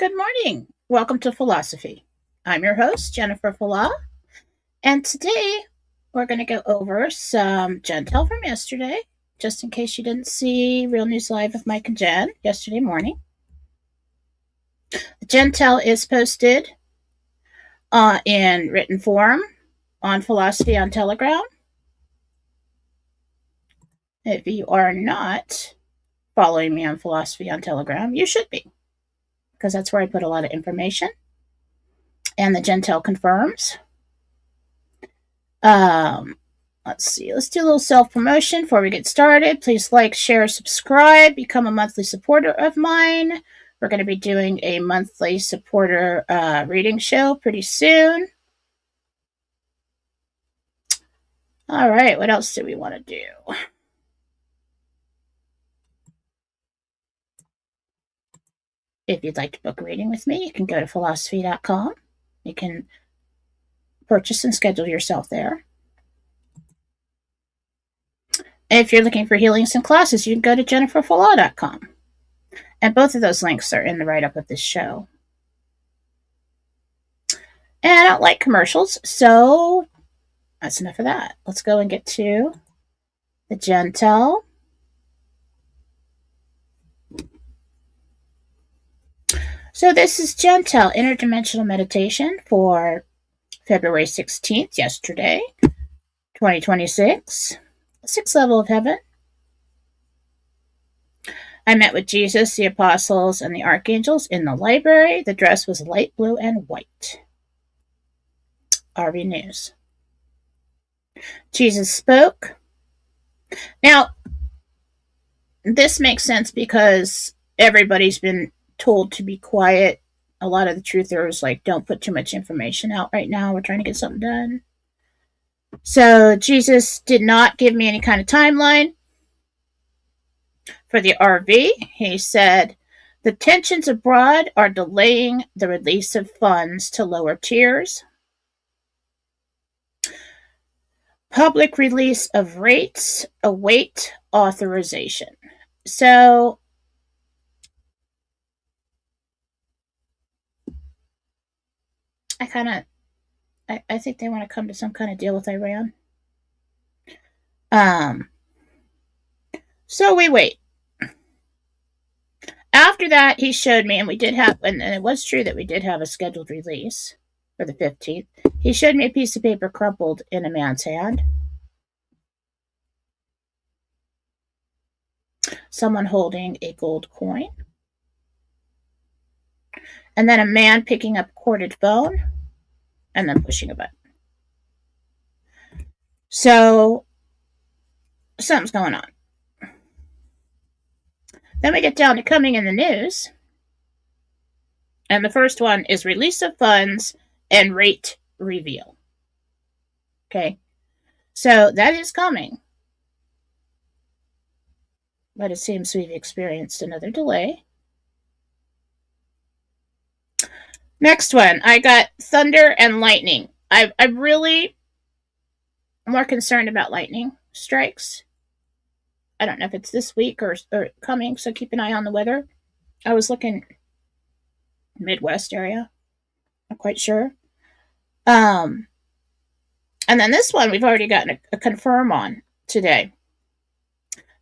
Good morning. Welcome to Fallawsophy. I'm your host, Jennifer Fallaw, and today we're going to go over some Jentel from yesterday, just in case you didn't see Real News Live with Mike and Jen yesterday morning. The Jentel is posted in written form on Fallawsophy on Telegram. If you are not following me on Fallawsophy on Telegram, you should be, because that's where I put a lot of information. And the Jentel confirms. Let's see. Let's do a little self-promotion before we get started. Please like, share, subscribe, become a monthly supporter of mine. We're going to be doing a monthly supporter reading show pretty soon. All right. What else do we want to do? If you'd like to book a reading with me, you can go to Fallawsophy.com. You can purchase and schedule yourself there. If you're looking for healings and classes, you can go to JenniferFallaw.com. And both of those links are in the write-up of this show. And I don't like commercials, so that's enough of that. Let's go and get to the Jentel. So this is Jentel, Interdimensional Meditation for February 16th, yesterday, 2026. Sixth level of heaven. I met with Jesus, the apostles, and the archangels in the library. The dress was light blue and white. RV News. Jesus spoke. Now, this makes sense because everybody's been told to be quiet. A lot of the truthers don't put too much information out right now. We're trying to get something done. So Jesus did not give me any kind of timeline. For the RV, he said, the tensions abroad are delaying the release of funds to lower tiers. Public release of rates await authorization. So I think they want to come to some kind of deal with Iran. So we wait. After that, he showed me, and we did have, and it was true that we did have a scheduled release for the 15th. He showed me a piece of paper crumpled in a man's hand. Someone holding a gold coin. And then a man picking up corded bone and then pushing a button. So something's going on. Then we get down to coming in the news. And the first one is release of funds and rate reveal. Okay. So that is coming. But it seems we've experienced another delay. Next one, I got thunder and lightning. I'm really more concerned about lightning strikes. I don't know if it's this week or coming, so keep an eye on the weather. I was looking Midwest area. Not quite sure. And then this one we've already gotten a confirm on today.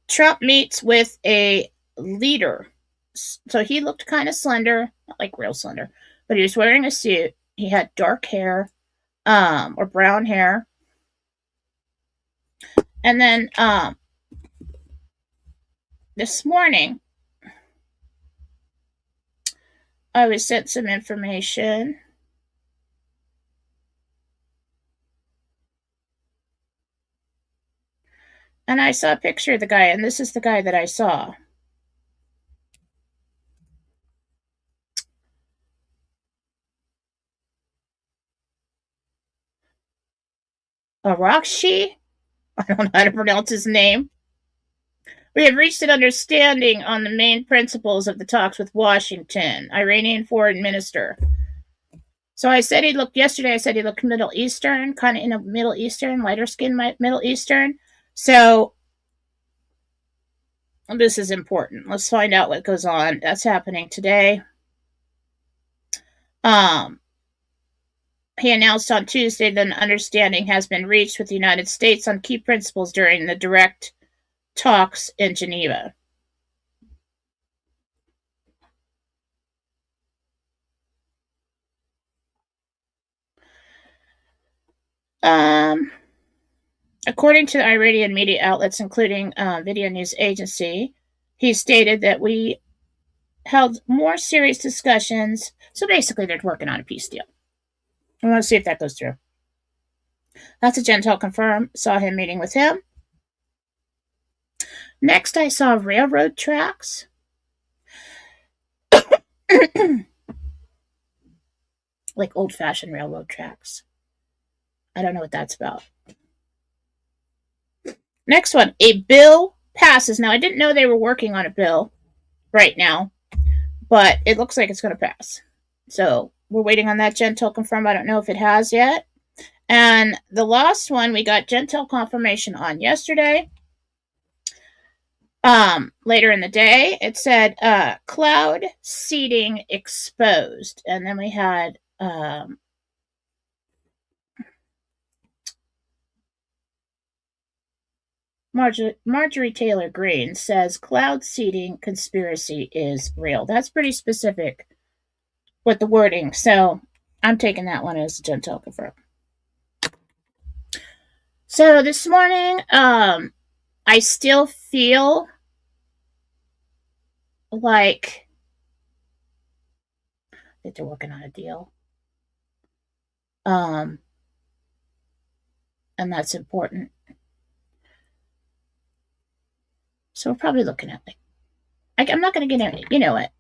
Trump meets with a leader. So he looked kind of slender, not like real slender, but he was wearing a suit. He had dark hair, or brown hair. And then this morning, I was sent some information. And I saw a picture of the guy, and this is the guy that I saw. Arakshi? I don't know how to pronounce his name. We have reached an understanding on the main principles of the talks with Washington, Iranian foreign minister. So yesterday I said he looked Middle Eastern, kind of in a Middle Eastern, lighter skin Middle Eastern. So this is important. Let's find out what goes on. That's happening today. Um, he announced on Tuesday that an understanding has been reached with the United States on key principles during the direct talks in Geneva. Um, According to Iranian media outlets, including Video News Agency, he stated that we held more serious discussions. So basically, they're working on a peace deal. We want to see if that goes through. That's a Jentel confirmed. Saw him meeting with him. Next, I saw railroad tracks. Like old fashioned railroad tracks. I don't know what that's about. Next one, a bill passes. Now, I didn't know they were working on a bill right now, but it looks like it's going to pass. So we're waiting on that Jentel confirm. I don't know if it has yet. And the last one we got Jentel confirmation on yesterday. Later in the day, it said cloud seeding exposed, and then we had Marjorie Taylor Greene says cloud seeding conspiracy is real. That's pretty specific with the wording, so I'm taking that one as Jentel confirmed. So this morning, I still feel like that they're working on a deal. And that's important. So we're probably looking at I'm not going to get any. You know what?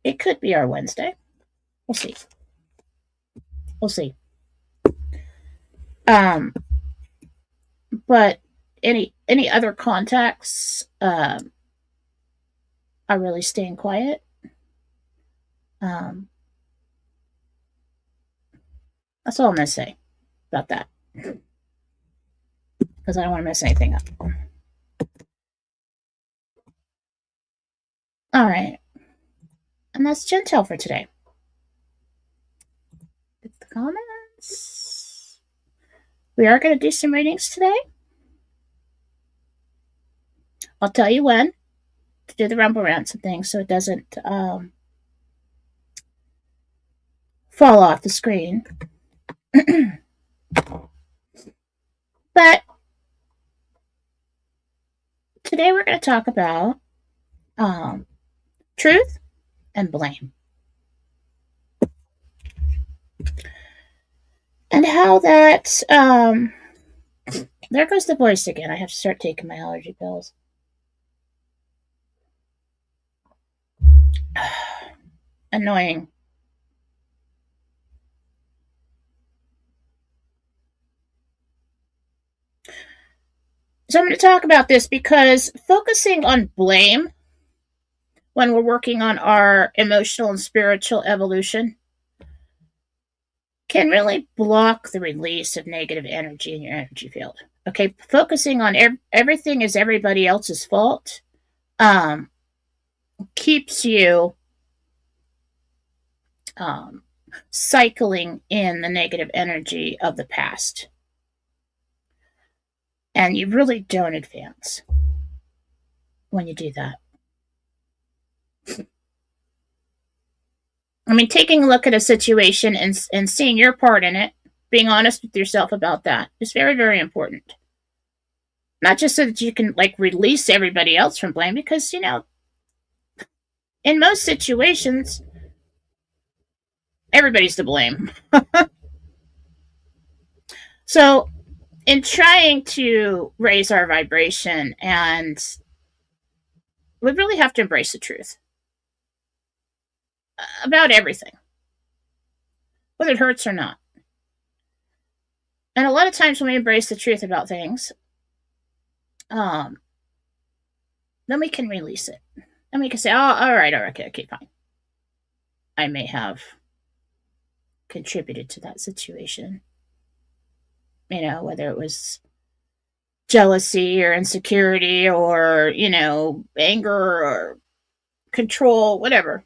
It could be our Wednesday. We'll see. We'll see. But any other contacts are really staying quiet. That's all I'm going to say about that. Because I don't want to mess anything up. All right. And that's Jentel for today. Get the comments. We are going to do some readings today. I'll tell you when to do the rumble rants and things so it doesn't fall off the screen. But today we're going to talk about truth and blame. And how that, there goes the voice again. I have to start taking my allergy pills. Annoying. So I'm going to talk about this because focusing on blame when we're working on our emotional and spiritual evolution can really block the release of negative energy in your energy field. Okay, focusing on everything is everybody else's fault keeps you cycling in the negative energy of the past. And you really don't advance when you do that. I mean, taking a look at a situation and seeing your part in it, being honest with yourself about that is very, very important. Not just so that you can release everybody else from blame, because in most situations, everybody's to blame. So, in trying to raise our vibration, and we really have to embrace the truth about everything, whether it hurts or not. And a lot of times when we embrace the truth about things, then we can release it. And we can say, oh, all right, okay, fine. I may have contributed to that situation. Whether it was jealousy or insecurity or, anger or control, whatever.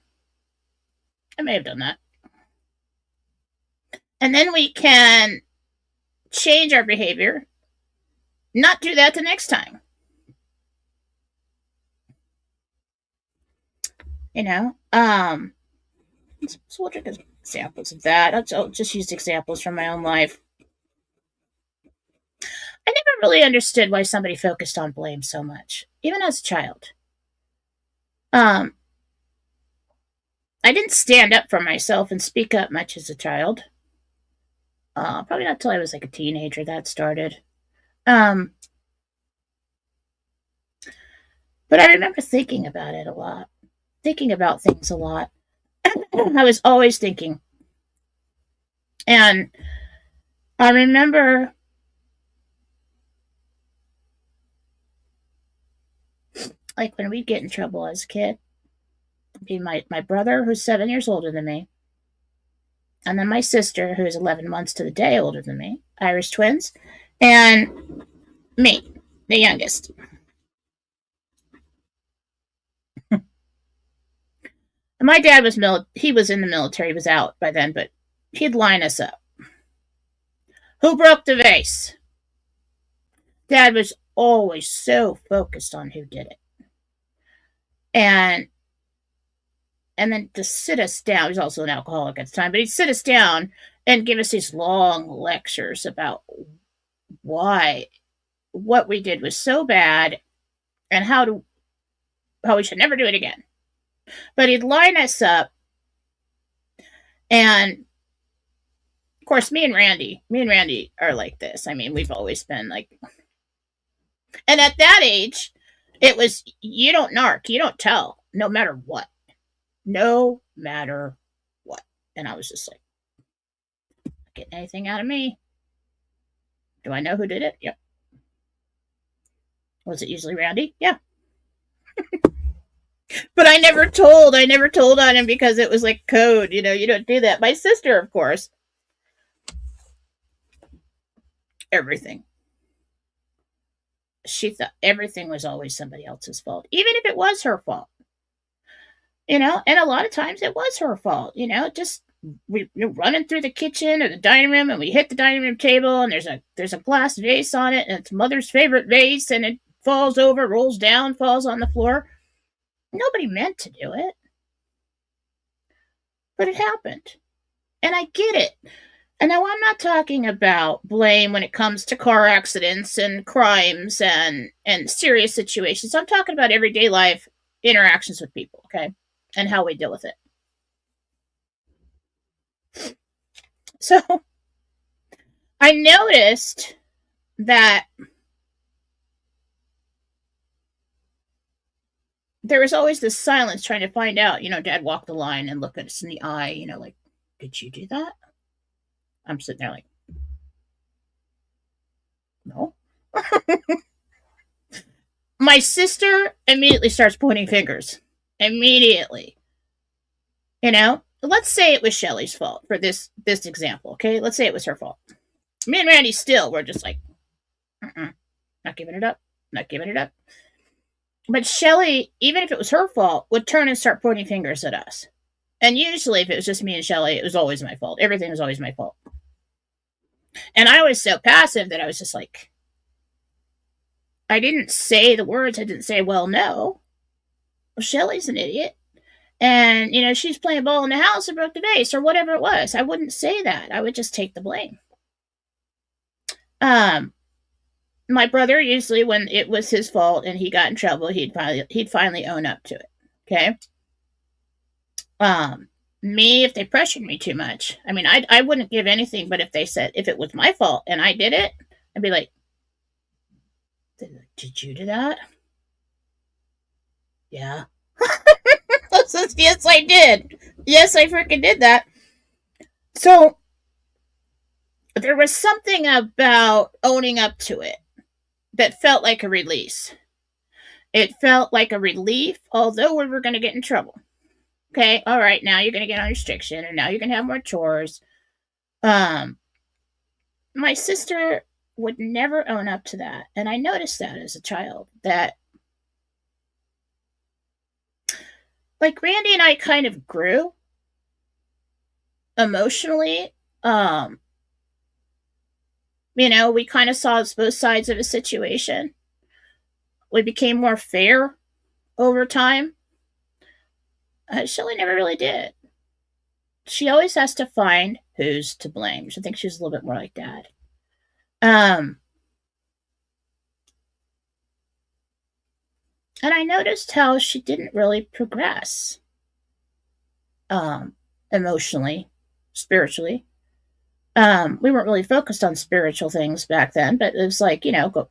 I may have done that. And then we can change our behavior, not do that the next time. You know? So we'll take examples of that. I'll just use examples from my own life. I never really understood why somebody focused on blame so much, even as a child. Um, I didn't stand up for myself and speak up much as a child. Probably not till I was like a teenager that started. Um, but I remember thinking about it a lot, thinking about things a lot. I was always thinking. And I remember like when we'd get in trouble as a kid, be my brother who's 7 years older than me, and then my sister who is 11 months to the day older than me, Irish twins, and me, the youngest. And my dad was he was in the military, he was out by then, but he'd line us up. Who broke the vase? Dad was always so focused on who did it. And then to sit us down, he was also an alcoholic at the time, but he'd sit us down and give us these long lectures about why what we did was so bad and how we should never do it again. But he'd line us up, and of course, me and Randy are like this. I mean, we've always been like, and at that age, it was you don't narc, you don't tell, no matter what, no matter what. And I was just like, not getting anything out of me. Do I know who did it? Yep. Was it usually Randy? Yeah. But I never told. I never told on him because it was like code. You don't do that. My sister, of course, everything. She thought everything was always somebody else's fault, even if it was her fault. And a lot of times it was her fault. Just we're running through the kitchen or the dining room, and we hit the dining room table, and there's a glass vase on it, and it's mother's favorite vase, and it falls over, rolls down, falls on the floor. Nobody meant to do it, but it happened, and I get it. And now I'm not talking about blame when it comes to car accidents and crimes and serious situations. I'm talking about everyday life interactions with people, okay? And how we deal with it. So I noticed that there was always this silence trying to find out. Dad walked the line and looked at us in the eye, like, did you do that? I'm sitting there like, no. My sister immediately starts pointing fingers. Immediately. Let's say it was Shelly's fault for this example, okay? Let's say it was her fault. Me and Randy still were just like, not giving it up, not giving it up. But Shelly, even if it was her fault, would turn and start pointing fingers at us. And usually, if it was just me and Shelly, it was always my fault. Everything was always my fault. And I was so passive that I was just like, I didn't say the words. I didn't say, well, no. Well, Shelly's an idiot. And, she's playing ball in the house and broke the vase or whatever it was. I wouldn't say that. I would just take the blame. My brother, usually when it was his fault and he got in trouble, he'd finally own up to it. Okay. Me, if they pressured me too much, I mean, I wouldn't give anything, but if they said, if it was my fault and I did it, I'd be like, did you do that? Yeah. Yes, I did. Yes, I freaking did that. So there was something about owning up to it that felt like a release. It felt like a relief, although we were going to get in trouble. Okay, all right, now you're going to get on restriction, and now you're going to have more chores. My sister would never own up to that, and I noticed that as a child, that like Randy and I kind of grew emotionally Um, we kind of saw both sides of a situation. We became more fair over time. Shelley never really did. She always has to find who's to blame. I think she's a little bit more like Dad. Um, and I noticed how she didn't really progress um, emotionally, spiritually. We weren't really focused on spiritual things back then, but it was like,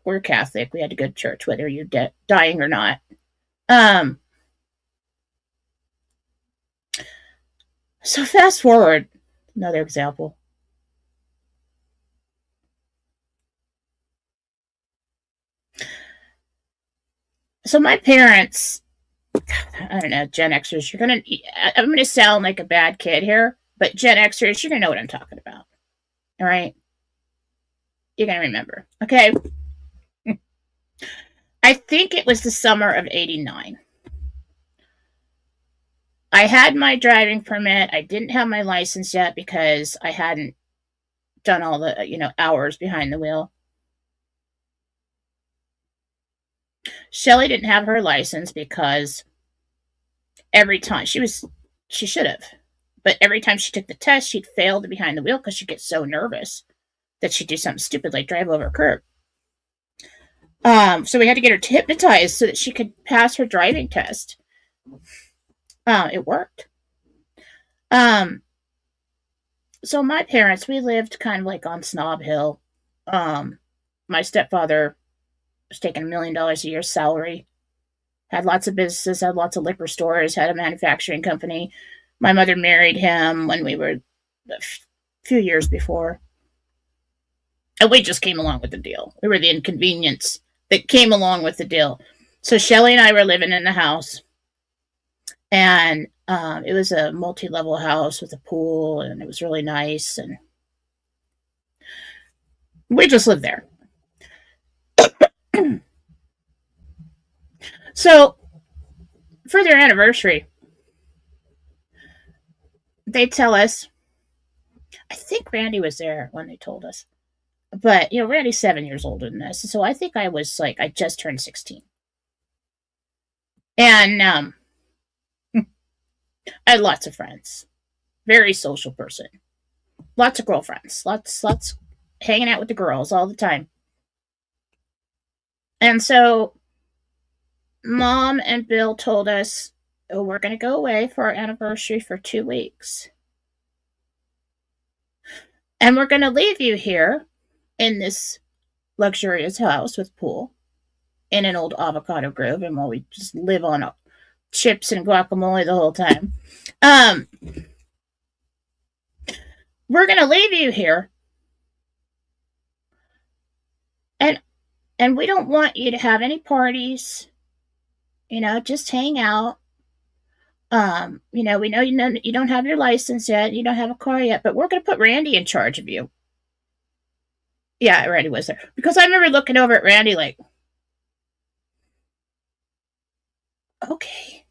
we're Catholic. We had to go to church, whether you're dying or not. Um, so fast forward, another example. So my parents, I don't know, Gen Xers, I'm gonna sound like a bad kid here, but Gen Xers, you're gonna know what I'm talking about. All right? You're gonna remember. Okay. I think it was the summer of '89. I had my driving permit. I didn't have my license yet because I hadn't done all the, hours behind the wheel. Shelly didn't have her license because every time she should have, but every time she took the test, she'd fail behind the wheel because she'd get so nervous that she'd do something stupid like drive over a curb. So we had to get her hypnotized so that she could pass her driving test. It worked. So my parents, we lived kind of like on Snob Hill. My stepfather was taking $1 million a year salary, had lots of businesses, had lots of liquor stores, had a manufacturing company. My mother married him when we were a few years before. And we just came along with the deal. We were the inconvenience that came along with the deal. So Shelly and I were living in the house. And it was a multi-level house with a pool, and it was really nice. And we just lived there. So for their anniversary, they tell us, I think Randy was there when they told us, but Randy's 7 years older than us, so I think I was like, I just turned 16, and I had lots of friends, very social person, lots of girlfriends, lots hanging out with the girls all the time, and so Mom and Bill told us, oh, we're going to go away for our anniversary for 2 weeks. And we're going to leave you here in this luxurious house with pool in an old avocado grove, and while we just live on chips and guacamole the whole time. We're going to leave you here. And we don't want you to have any parties. Just hang out. We know you don't have your license yet, you don't have a car yet, but we're going to put Randy in charge of you. Yeah, Randy was there. Because I remember looking over at Randy like, okay.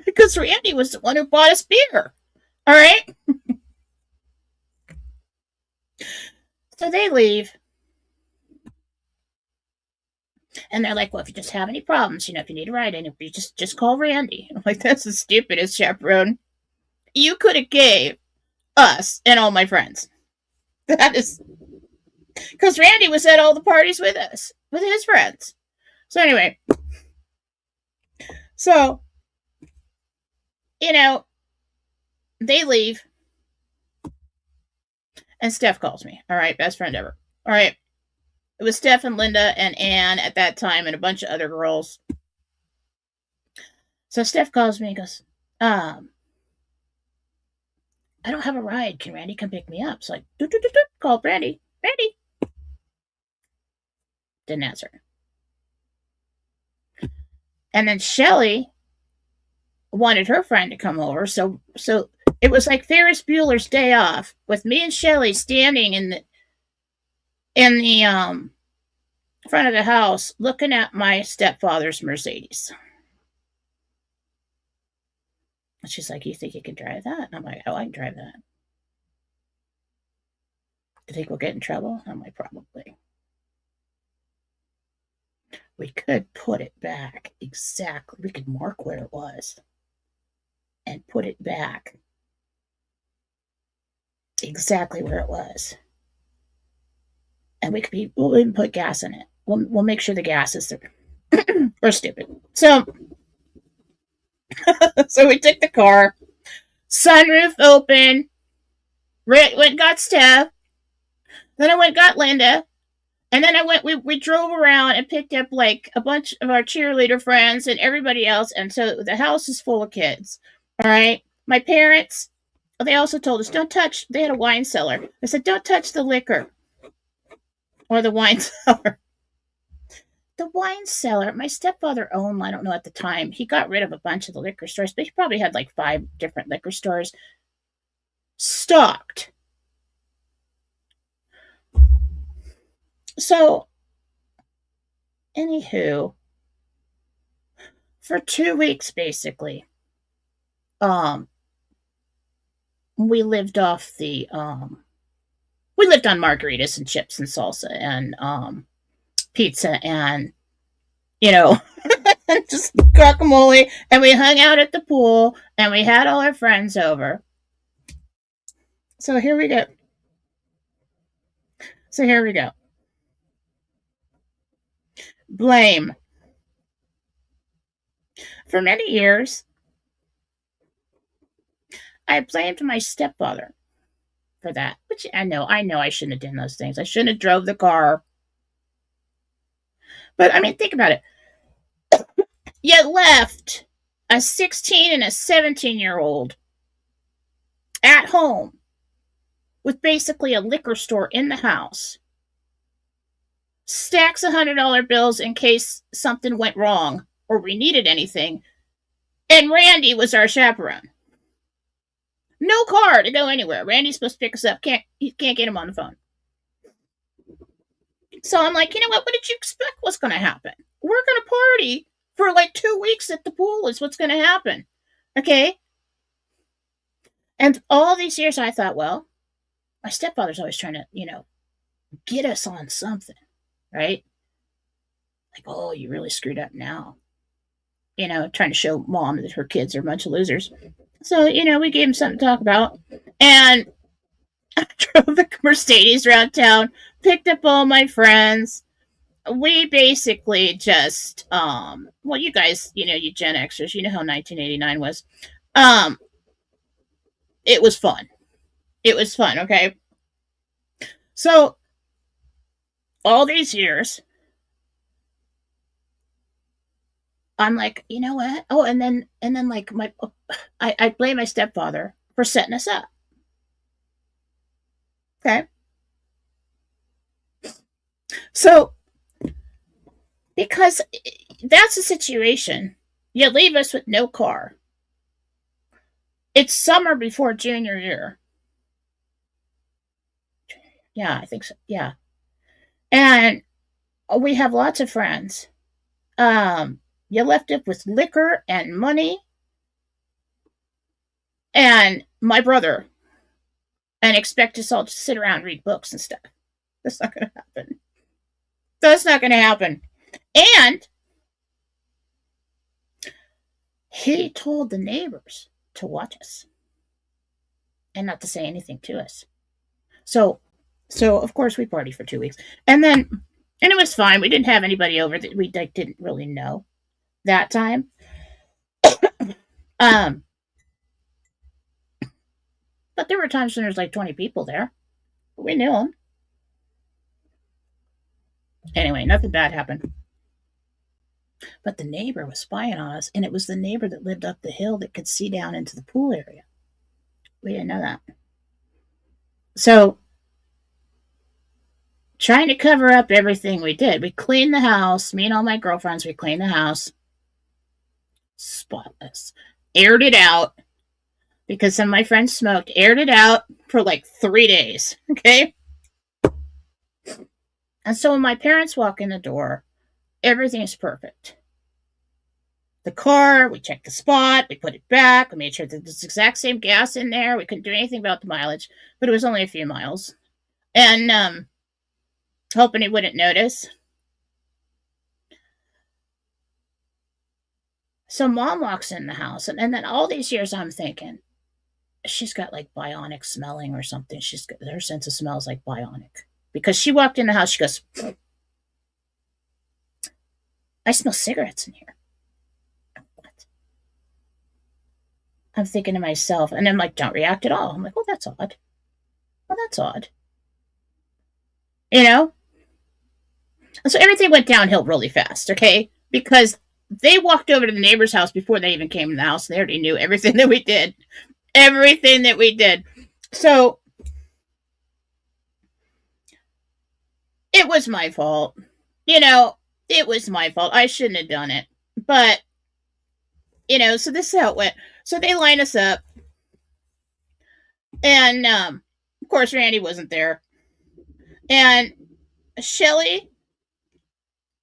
Because Randy was the one who bought us beer. All right? So they leave. And they're like, well, if you just have any problems, if you need a ride, and you just call Randy. I'm like, that's the stupidest chaperone you could have gave us and all my friends. That is because Randy was at all the parties with us, with his friends. So anyway, they leave. And Steph calls me. All right, best friend ever. All right. It was Steph and Linda and Ann at that time and a bunch of other girls. So Steph calls me and goes, I don't have a ride. Can Randy come pick me up? So I called Randy. Randy. Didn't answer. And then Shelly wanted her friend to come over. So it was like Ferris Bueller's Day Off with me and Shelly standing in the front of the house looking at my stepfather's Mercedes. And she's like, you think you can drive that? And I'm like, oh, I can drive that. Do you think we'll get in trouble? I'm like, probably. We could put it back exactly. We could mark where it was and put it back exactly where it was. And we'll even put gas in it. We'll make sure the gas is there. We're stupid. So we took the car, sunroof open, went and got Steph. Then I went and got Linda. And then we drove around and picked up like a bunch of our cheerleader friends and everybody else. And so the house is full of kids. All right. My parents, they also told us, don't touch, they had a wine cellar. They said, don't touch the liquor or the wine cellar. The wine cellar, my stepfather owned, I don't know at the time, he got rid of a bunch of the liquor stores, but he probably had like 5 different liquor stores stocked. So, anywho, for 2 weeks basically, we lived off the we lived on margaritas and chips and salsa and pizza and just guacamole, and we hung out at the pool and we had all our friends over. So here we go. Blame. For many years, I blamed my stepfather for that. Which I know I shouldn't have done those things. I shouldn't have drove the car. But I mean, think about it. You left a 16 and a 17-year-old at home with basically a liquor store in the house. Stacks of $100 bills in case something went wrong or we needed anything. And Randy was our chaperone. No car to go anywhere. Randy's supposed to pick us up. Can't get him on the phone. So I'm like, you know what did you expect was going to happen? We're going to party for like 2 weeks at the pool is what's going to happen. Okay? And all these years I thought, well, my stepfather's always trying to, get us on something, right? Like, oh, you really screwed up now. Trying to show mom that her kids are a bunch of losers. So, we gave him something to talk about. And I drove the Mercedes around town, picked up all my friends. We basically just, well, you guys, you Gen Xers, you know how 1989 was. It was fun. It was fun, okay? So, all these years, I'm like, you know what? Oh, and then like I blame my stepfather for setting us up. Okay. So, because that's the situation, you leave us with no car. It's summer before junior year. Yeah, I think so. Yeah. And we have lots of friends. You left it with liquor and money and my brother and expect us all to sit around and read books and stuff. That's not going to happen. That's not going to happen. And he told the neighbors to watch us and not to say anything to us. So of course we partied for 2 weeks. And it was fine. We didn't have anybody over that we didn't really know that time. But there were times when there was like 20 people there. But we knew them. Anyway, nothing bad happened. But the neighbor was spying on us, and it was the neighbor that lived up the hill that could see down into the pool area. We didn't know that. So, trying to cover up everything we did. We cleaned the house. Me and all my girlfriends, we cleaned the house. Spotless. Aired it out. Because some of my friends smoked. Aired it out for like 3 days. Okay? And so when my parents walk in the door, everything is perfect. The car, we checked the spot, we put it back, we made sure that there's the exact same gas in there. We couldn't do anything about the mileage, but it was only a few miles. and hoping he wouldn't notice. So mom walks in the house, and then all these years I'm thinking, she's got like bionic smelling or something. She's got her sense of smell is like bionic. Because she walked in the house, she goes, I smell cigarettes in here. What? I'm thinking to myself, and I'm like, don't react at all. I'm like, well, that's odd. Well, that's odd. You know? And so everything went downhill really fast, okay? Because they walked over to the neighbor's house before they even came in the house. They already knew everything that we did. Everything that we did. So it was my fault. You know, it was my fault. I shouldn't have done it. But, so this is how it went. So they line us up. And, of course, Randy wasn't there. And Shelly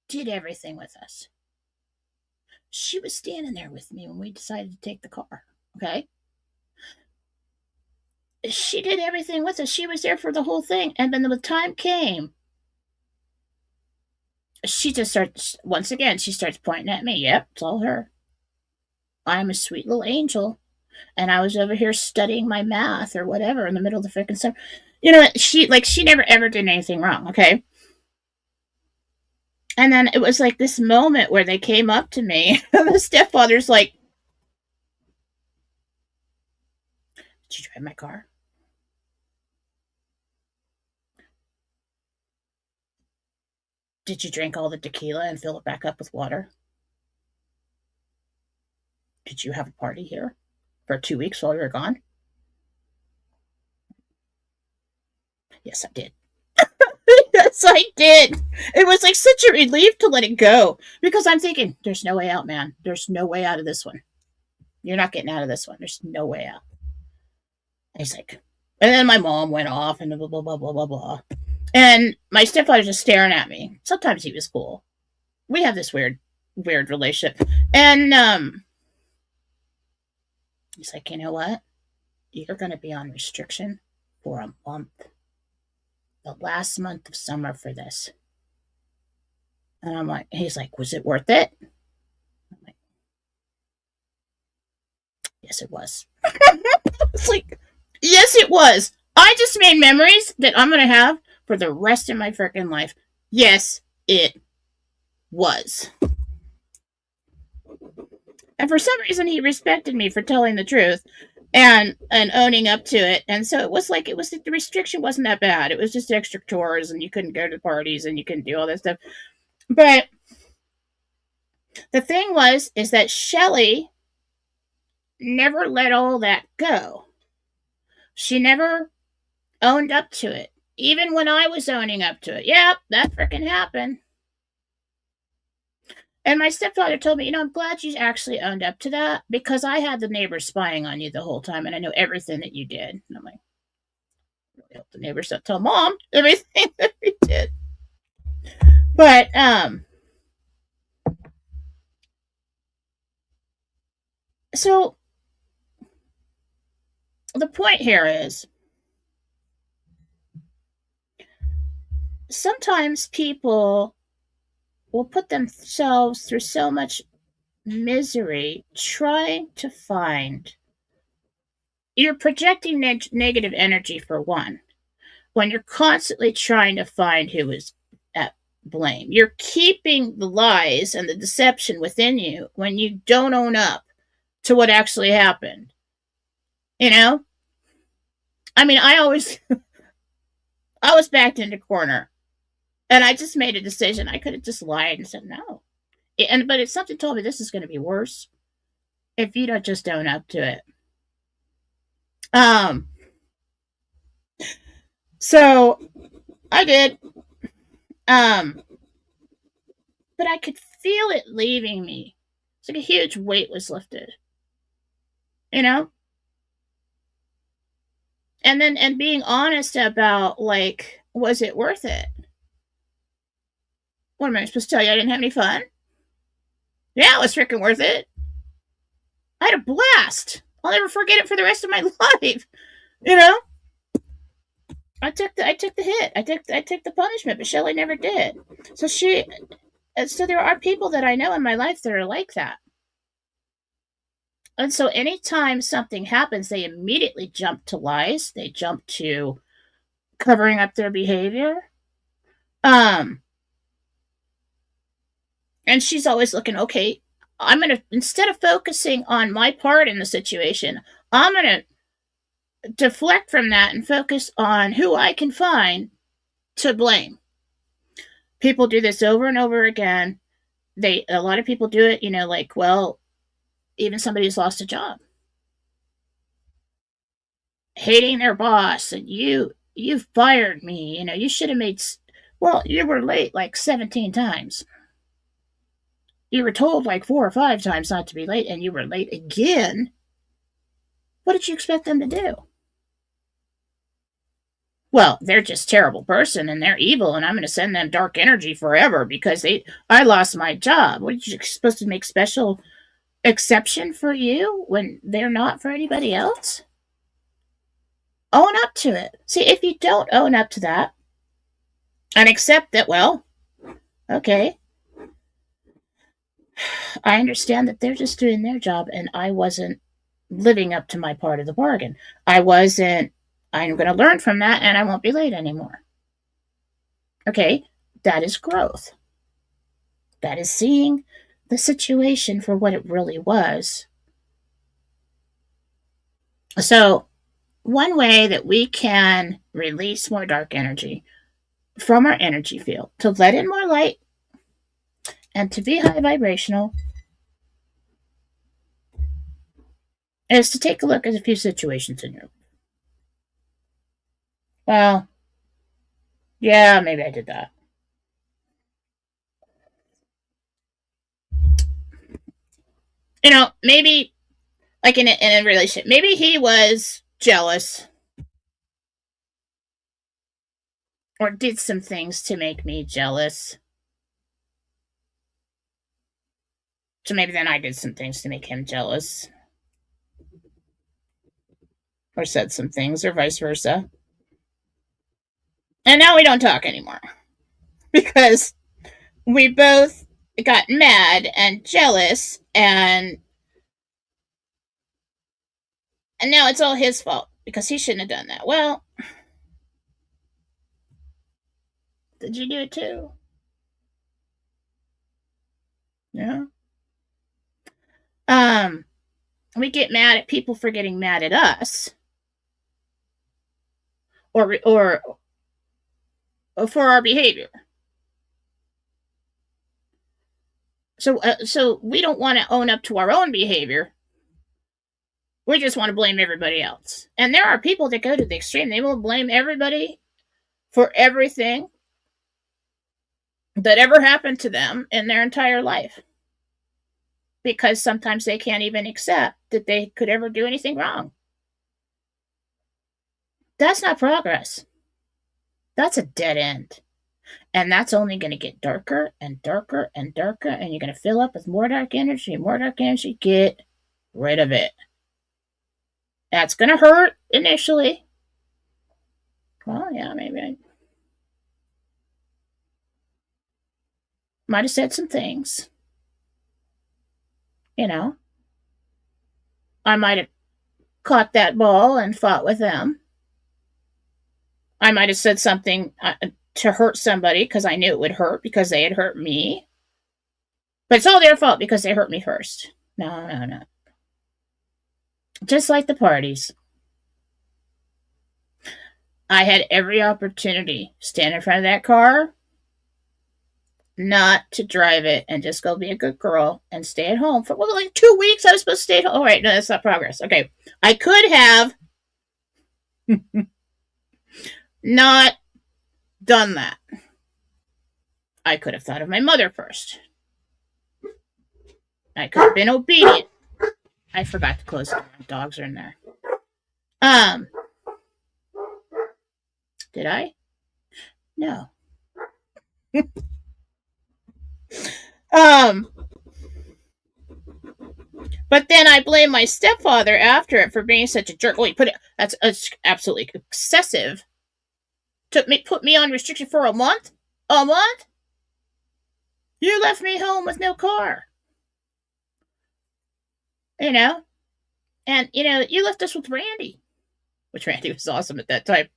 did everything with us. She was standing there with me when we decided to take the car. Okay? She did everything with us. She was there for the whole thing. And then the time came, she just starts, once again, she starts pointing at me. Yep, it's all her. I'm a sweet little angel. And I was over here studying my math or whatever in the middle of the freaking summer. She never ever did anything wrong, okay? And then it was like this moment where they came up to me. The stepfather's like, did you drive my car? Did you drink all the tequila and fill it back up with water? Did you have a party here for 2 weeks while you were gone? Yes, I did. Yes, I did. It was like such a relief to let it go because I'm thinking, there's no way out, man. There's no way out of this one. You're not getting out of this one. There's no way out. And he's like, and then my mom went off and blah, blah, blah, blah, blah, blah. And my stepfather's just staring at me. Sometimes he was cool. We have this weird relationship. And he's like, you know what? You're going to be on restriction for a month. The last month of summer for this. And I'm like, he's like, was it worth it? I'm like, yes, it was. It's like, yes, it was. I just made memories that I'm going to have for the rest of my freaking life. Yes, it was. And for some reason, he respected me for telling the truth and owning up to it. And so it was the restriction wasn't that bad. It was just extra chores, and you couldn't go to parties, and you couldn't do all that stuff. But the thing is that Shelly never let all that go. She never owned up to it. Even when I was owning up to it. Yep, that freaking happened. And my stepfather told me, I'm glad you actually owned up to that because I had the neighbors spying on you the whole time and I know everything that you did. And I'm like, I really hope the neighbors don't tell mom everything that we did. But, so the point here is sometimes people will put themselves through so much misery trying to find. You're projecting negative energy for one when you're constantly trying to find who is at blame. You're keeping the lies and the deception within you when you don't own up to what actually happened. I mean, I was backed into a corner and I just made a decision. I could have just lied and said no. But if something told me this is going to be worse if you don't just own up to it. So I did. But I could feel it leaving me. It's like a huge weight was lifted. And being honest about, like, was it worth it? What am I supposed to tell you? I didn't have any fun? Yeah, it was freaking worth it. I had a blast. I'll never forget it for the rest of my life. I took the hit. I took the punishment, but Shelley never did. So there are people that I know in my life that are like that. And so anytime something happens, they immediately jump to lies. They jump to covering up their behavior. Um, and she's always looking, okay, instead of focusing on my part in the situation, I'm gonna deflect from that and focus on who I can find to blame. People do this over and over again. A lot of people do it, like, well, even somebody who's lost a job, hating their boss, and you fired me, you should have well, you were late like 17 times. You were told like 4 or 5 times not to be late, and you were late again. What did you expect them to do? Well, they're just a terrible person and they're evil, and I'm going to send them dark energy forever because I lost my job. What, you supposed to make special exception for you when they're not for anybody else? Own up to it. See, if you don't own up to that and accept that, well, okay, I understand that they're just doing their job and I wasn't living up to my part of the bargain. I'm going to learn from that and I won't be late anymore. Okay, that is growth. That is seeing the situation for what it really was. So, one way that we can release more dark energy from our energy field, to let in more light and to be high vibrational, is to take a look at a few situations in your life. Well, yeah, maybe I did that. Maybe like in a relationship, maybe he was jealous or did some things to make me jealous. So maybe then I did some things to make him jealous. Or said some things, or vice versa. And now we don't talk anymore. Because we both got mad and jealous, and now it's all his fault because he shouldn't have done that. Well, did you do it too? Yeah. We get mad at people for getting mad at us, or for our behavior. So we don't want to own up to our own behavior. We just want to blame everybody else. And there are people that go to the extreme. They will blame everybody for everything that ever happened to them in their entire life. Because sometimes they can't even accept that they could ever do anything wrong. That's not progress. That's a dead end. And that's only going to get darker and darker and darker, and you're going to fill up with more dark energy and more dark energy. Get rid of it. That's going to hurt initially. Well, yeah, maybe I might have said some things. I might have caught that ball and fought with them. I might have said something to hurt somebody because I knew it would hurt because they had hurt me. But it's all their fault because they hurt me first. No. Just like the parties. I had every opportunity stand in front of that car, not to drive it, and just go be a good girl and stay at home for like 2 weeks. I was supposed to stay at home. All right, no, that's not progress. Okay, I could have not done that. I could have thought of my mother first. I could have been obedient. I forgot to close the door. Dogs are in there. Did I? No. But then I blame my stepfather after it for being such a jerk. Oh, that's absolutely excessive. Put me on restriction for a month? A month? You left me home with no car. You know? And, you left us with Randy, which Randy was awesome at that time.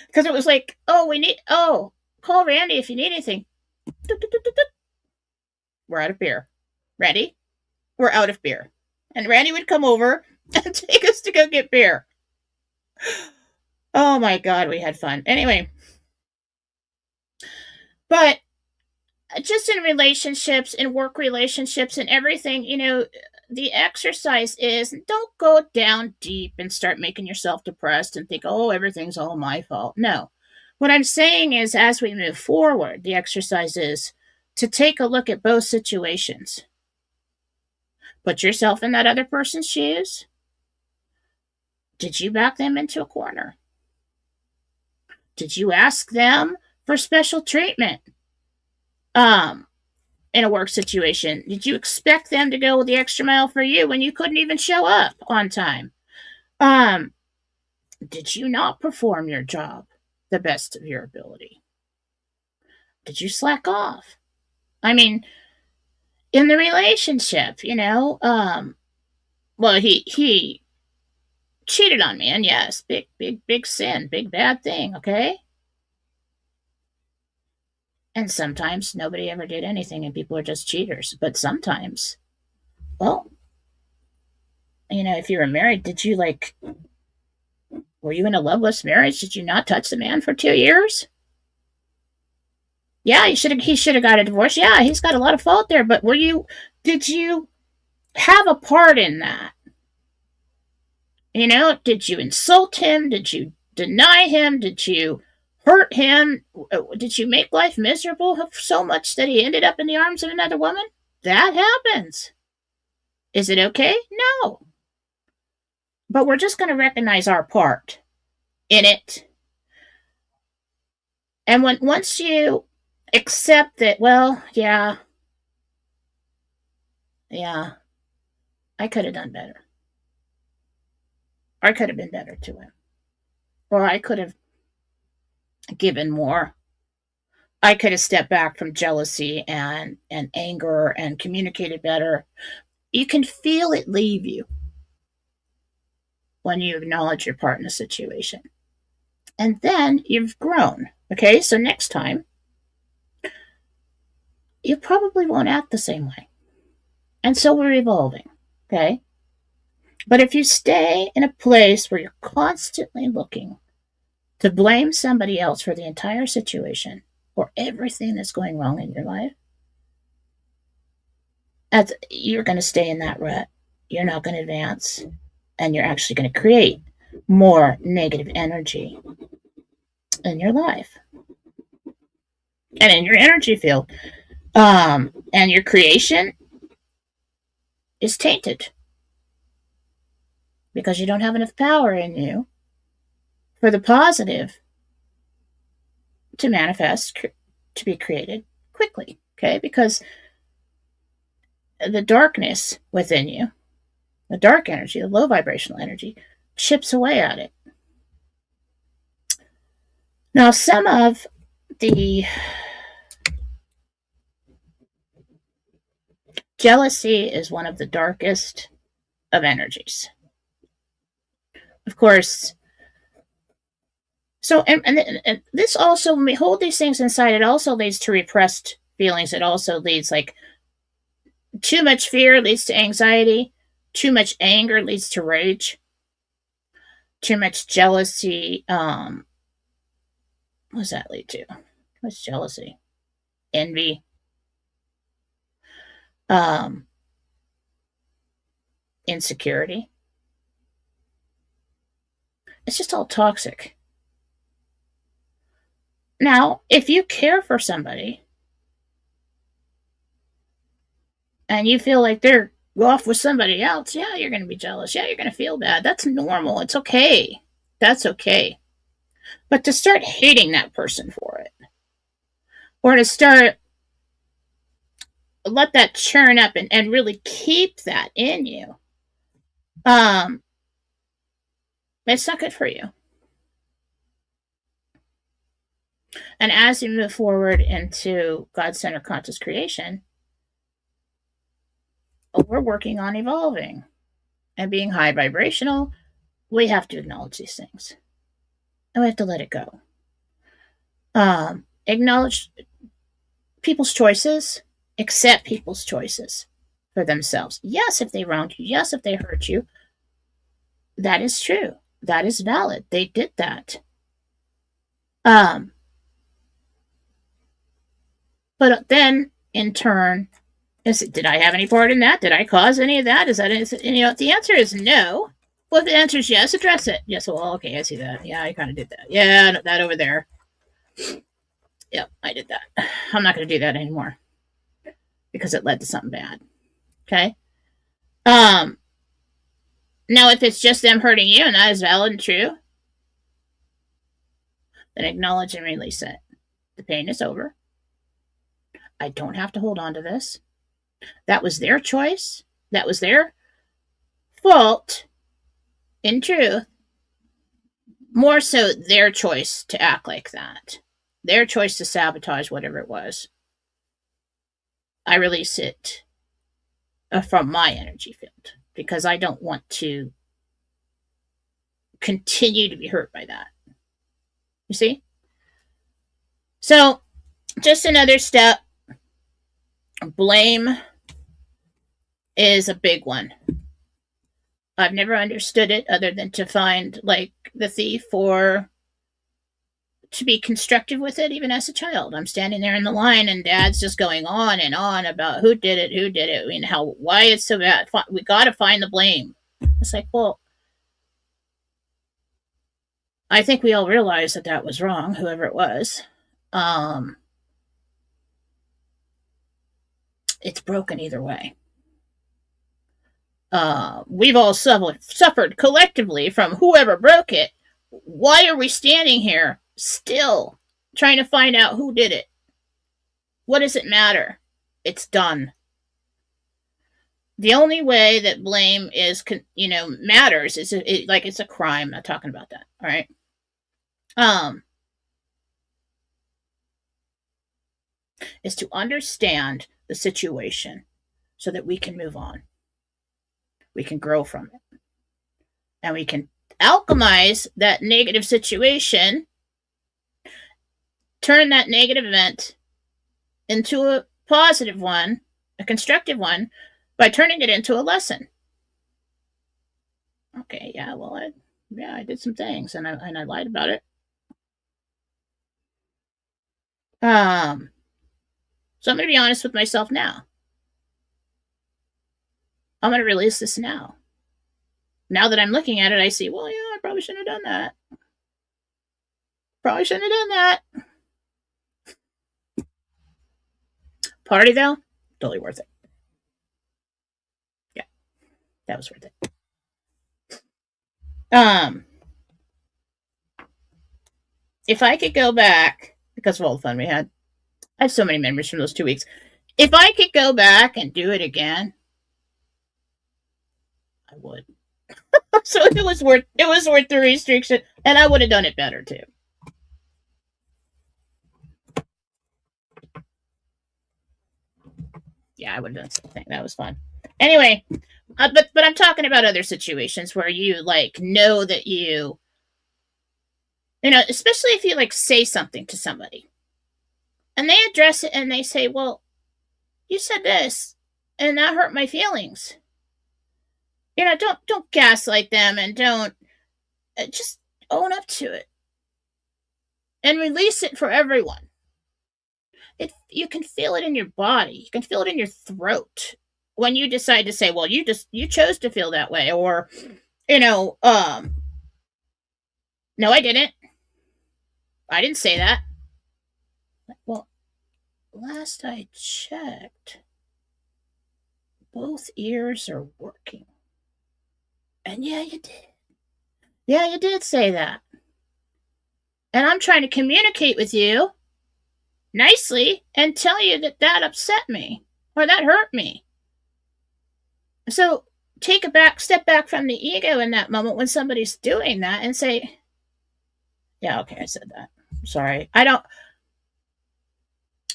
Because it was like, call Randy if you need anything. We're out of beer. Randy, we're out of beer. And Randy would come over and take us to go get beer. Oh my God, we had fun. Anyway, but just in relationships, in work relationships, and everything, the exercise is don't go down deep and start making yourself depressed and think, oh, everything's all my fault. No. What I'm saying is, as we move forward, the exercise is to take a look at both situations. Put yourself in that other person's shoes. Did you back them into a corner? Did you ask them for special treatment? In a work situation, did you expect them to go the extra mile for you when you couldn't even show up on time? Did you not perform your job the best of your ability? Did you slack off? I mean, in the relationship, well, he cheated on me, and yes, big sin, big bad thing, okay? And sometimes nobody ever did anything and people are just cheaters. But sometimes, well, if you were married, were you in a loveless marriage? Did you not touch the man for 2 years? Yeah, he should have got a divorce. Yeah, he's got a lot of fault there, but did you have a part in that? Did you insult him? Did you deny him? Did you hurt him? Did you make life miserable so much that he ended up in the arms of another woman? That happens. Is it okay? No. But we're just going to recognize our part in it. And once you accept that, well, yeah, I could have done better. I could have been better to him. Or I could have given more. I could have stepped back from jealousy and anger and communicated better. You can feel it leave you when you acknowledge your part in a situation. And then you've grown. Okay, so next time, you probably won't act the same way. And so we're evolving. Okay? But if you stay in a place where you're constantly looking to blame somebody else for the entire situation or everything that's going wrong in your life, you're going to stay in that rut. You're not going to advance, and you're actually going to create more negative energy in your life and in your energy field. And your creation is tainted because you don't have enough power in you for the positive to manifest, to be created quickly. Okay, because the darkness within you, the dark energy, the low vibrational energy, chips away at it. Now, some of the jealousy is one of the darkest of energies. Of course, so, and this also, when we hold these things inside, it also leads to repressed feelings. It also leads, like, too much fear leads to anxiety. Too much anger leads to rage. Too much jealousy, what does that lead to? Too much jealousy. Envy. Insecurity. It's just all toxic. Now, if you care for somebody and you feel like they're off with somebody else, yeah, you're going to be jealous. Yeah, you're going to feel bad. That's normal. It's okay. That's okay. But to start hating that person for it, or to start, let that churn up and really keep that in you, it's not good for you. And as we move forward into God-centered conscious creation, we're working on evolving and being high vibrational. We have to acknowledge these things. And we have to let it go. Acknowledge people's choices, accept people's choices for themselves. Yes, if they wronged you. Yes, if they hurt you. That is true. That is valid. They did that. But then, in turn, did I have any part in that? Did I cause any of that? If the answer is no. Well, if the answer is yes, address it. Yes, well, okay, I see that. Yeah, I kind of did that. Yeah, that over there. Yep, I did that. I'm not going to do that anymore because it led to something bad. Okay? Now, if it's just them hurting you and that is valid and true, then acknowledge and release it. The pain is over. I don't have to hold on to this. That was their choice. That was their fault. In truth, more so their choice to act like that. Their choice to sabotage whatever it was. I release it from my energy field because I don't want to continue to be hurt by that. You see? So, just another step. Blame is a big one. I've never understood it other than to find like the thief or to be constructive with it even as a child. I'm standing there in the line and dad's just going on and on about who did it, I mean, why it's so bad. We got to find the blame. It's like, well, I think we all realize that was wrong, whoever it was. It's broken either way. We've all suffered collectively from whoever broke it. Why are we standing here still trying to find out who did it? What does it matter? It's done. The only way that blame is, matters is like it's a crime. I'm not talking about that. All right. Is to understand the situation so that we can move on. We can grow from it. And we can alchemize that negative situation, turn that negative event into a positive one, a constructive one, by turning it into a lesson. Okay, yeah, well, I did some things and I lied about it. So I'm going to be honest with myself now. I'm going to release this now. Now that I'm looking at it, I see, well, yeah, I probably shouldn't have done that. Probably shouldn't have done that. Party, though, totally worth it. Yeah, that was worth it. If I could go back, because of all the fun we had, I have so many memories from those 2 weeks. If I could go back and do it again, I would. So it was worth the restriction, and I would have done it better too. Yeah, I would have done something. That was fun. Anyway, but I'm talking about other situations where you know that especially if you say something to somebody, and they address it and they say, "Well, you said this, and that hurt my feelings." Don't gaslight them and don't just own up to it and release it for everyone. You can feel it in your body. You can feel it in your throat when you decide to say, well, you chose to feel that way, or no, I didn't say that. Well, last I checked, both ears are working. And yeah, you did. Yeah, you did say that. And I'm trying to communicate with you nicely and tell you that upset me or that hurt me. So step back from the ego in that moment when somebody's doing that and say, yeah, okay, I said that. I'm sorry.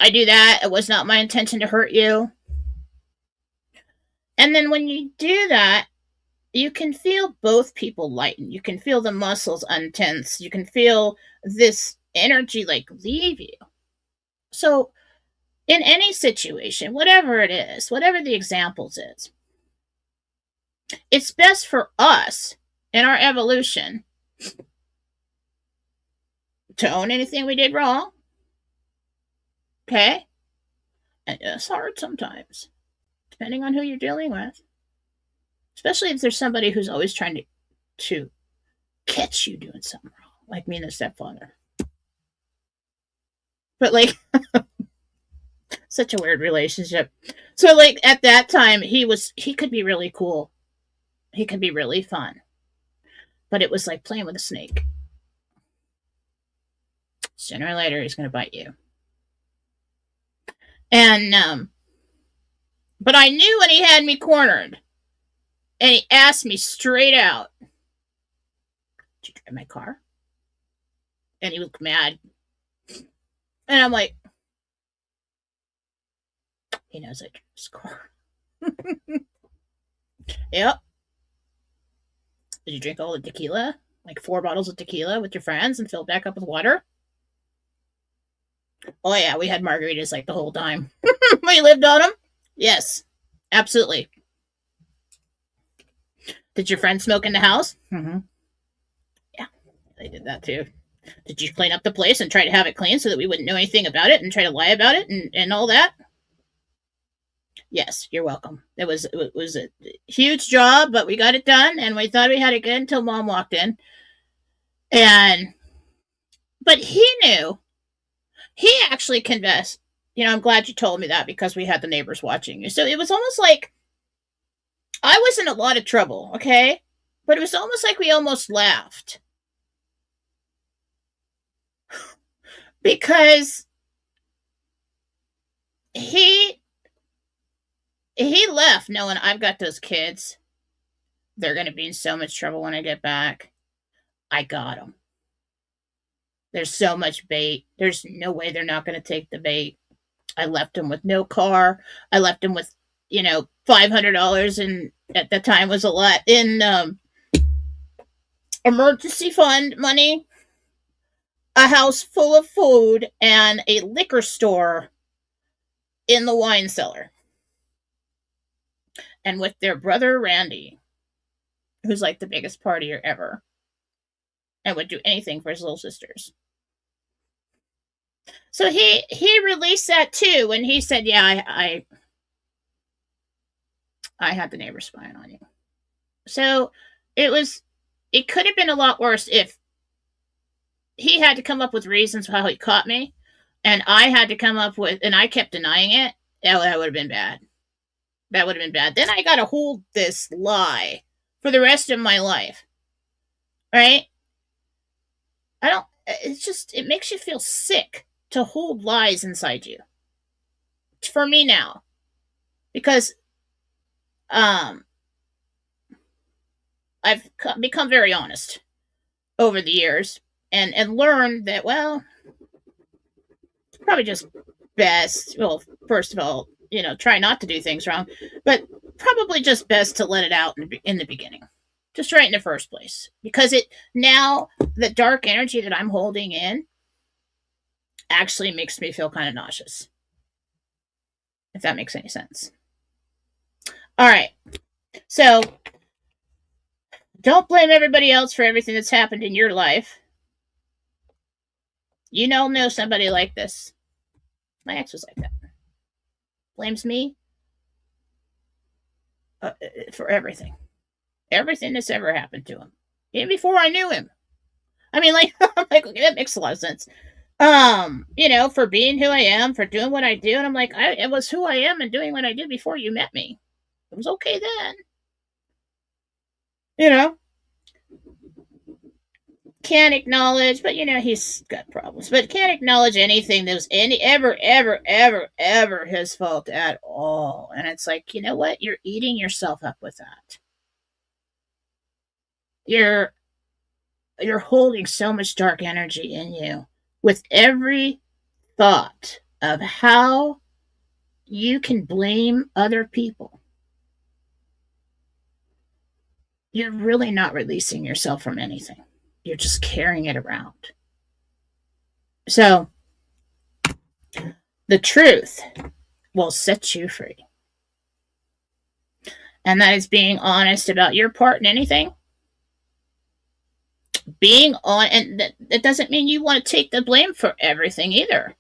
I do that. It was not my intention to hurt you. And then when you do that, you can feel both people lighten. You can feel the muscles untense. You can feel this energy like leave you. So, in any situation, whatever it is, whatever the examples is, it's best for us in our evolution to own anything we did wrong. Okay? And it's hard sometimes, depending on who you're dealing with. Especially if there's somebody who's always trying to catch you doing something wrong, like me and the stepfather. But like, such a weird relationship. So like at that time, he could be really cool. He could be really fun. But it was like playing with a snake. Sooner or later, he's going to bite you. And but I knew when he had me cornered, and he asked me straight out, "Did you drive my car?" And he looked mad, and I'm like, he knows I drove his car. Yep. Did you drink all the tequila? Like 4 bottles of tequila with your friends and fill it back up with water? Oh yeah, we had margaritas like the whole time. We lived on them. Yes, absolutely. Did your friends smoke in the house? Mm-hmm. Yeah, they did that too. Did you clean up the place and try to have it clean so that we wouldn't know anything about it and try to lie about it and all that? Yes, you're welcome. It was a huge job, but we got it done, and we thought we had it good until Mom walked in. And but he knew. He actually confessed. You know, I'm glad you told me that because we had the neighbors watching you. So it was almost like I was in a lot of trouble, okay? But it was almost like we almost laughed. Because he left knowing I've got those kids. They're going to be in so much trouble when I get back. I got them. There's so much bait. There's no way they're not going to take the bait. I left them with no car. I left them with, $500, and at the time was a lot in emergency fund money, a house full of food, and a liquor store in the wine cellar. And with their brother Randy, who's like the biggest partier ever, and would do anything for his little sisters. So he released that too when he said, "Yeah, I had the neighbor spying on you." So it could have been a lot worse if he had to come up with reasons for how he caught me, and I had to come up with, and I kept denying it. That would have been bad. That would have been bad. Then I got to hold this lie for the rest of my life, right? I don't. It makes you feel sick to hold lies inside you. For me now, because I've become very honest over the years and learned that, well, it's probably just best. Well, first of all, try not to do things wrong, but probably just best to let it out in the beginning, just right in the first place, because now the dark energy that I'm holding in actually makes me feel kind of nauseous, if that makes any sense. All right, so don't blame everybody else for everything that's happened in your life. You know somebody like this. My ex was like that. Blames me for everything. Everything that's ever happened to him. Even before I knew him. I mean, like, okay, that makes a lot of sense. For being who I am, for doing what I do. And I'm like, it was who I am and doing what I did before you met me. It was okay then. Can't acknowledge, but he's got problems. But can't acknowledge anything that was ever his fault at all. And it's like, you know what? You're eating yourself up with that. You're holding so much dark energy in you with every thought of how you can blame other people, you're really not releasing yourself from anything. You're just carrying it around. So, the truth will set you free. And that is being honest about your part in anything. Being on, and that doesn't mean you want to take the blame for everything either.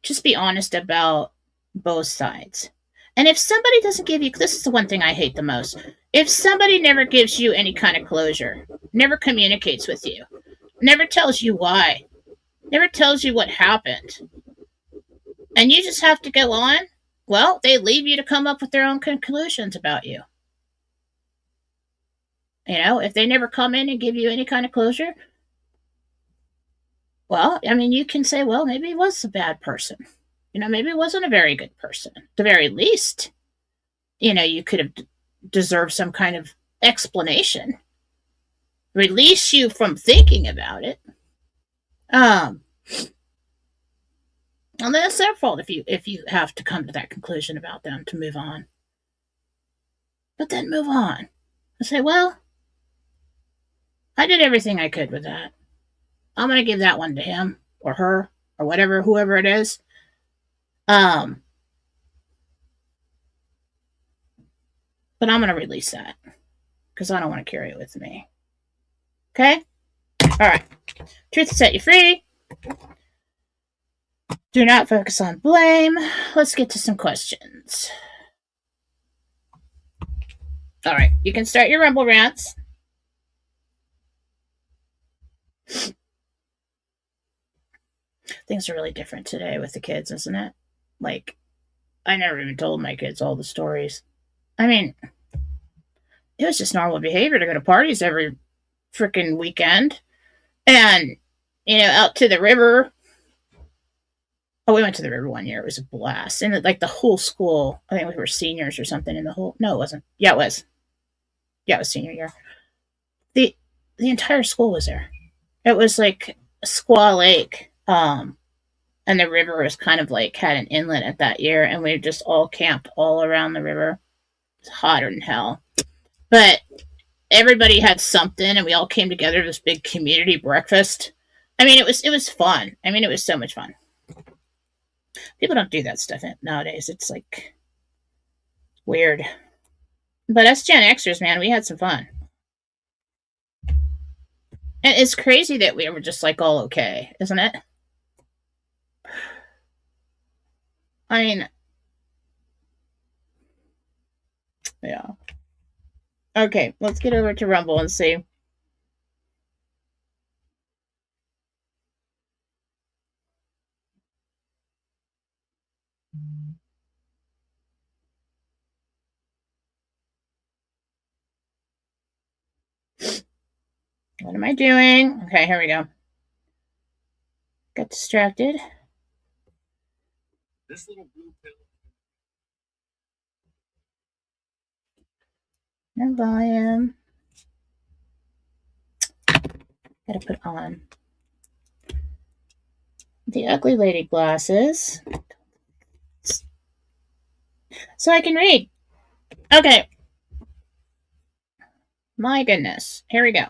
Just be honest about both sides. And if somebody doesn't give you, this is the one thing I hate the most. If somebody never gives you any kind of closure, never communicates with you, never tells you why, never tells you what happened, and you just have to go on, well, they leave you to come up with their own conclusions about you. You know, if they never come in and give you any kind of closure, well, I mean, you can say, well, maybe he was a bad person. You know, maybe he wasn't a very good person. At the very least, you know, you could have deserved some kind of explanation, release you from thinking about it. And that's their fault if you have to come to that conclusion about them to move on. But then move on and say, well, I did everything I could with that. I'm going to give that one to him or her or whatever, whoever it is. But I'm going to release that because I don't want to carry it with me. Okay? All right. Truth will set you free. Do not focus on blame. Let's get to some questions. All right. You can start your Rumble rants. Things are really different today with the kids, isn't it? Like, I never even told my kids all the stories. I mean, it was just normal behavior to go to parties every freaking weekend and, you know, out to the river. Oh, we went to the river one year. It was a blast. And like the whole school, I think we were seniors or something in the whole, no, it wasn't. Yeah, it was. Yeah, it was senior year. The entire school was there. It was like Squaw Lake. And the river was kind of like had an inlet at that year, and we just all camped all around the river. It's hotter than hell. But everybody had something, and we all came together to this big community breakfast. I mean, it was fun. I mean, it was so much fun. People don't do that stuff nowadays. It's like weird. But us Gen Xers, man, we had some fun. And it's crazy that we were just like all okay, isn't it? I mean, yeah. Okay, let's get over to Rumble and see. What am I doing? Okay, here we go. Got distracted. This little blue pill. No volume. Gotta put on the ugly lady glasses so I can read. Okay. My goodness. Here we go.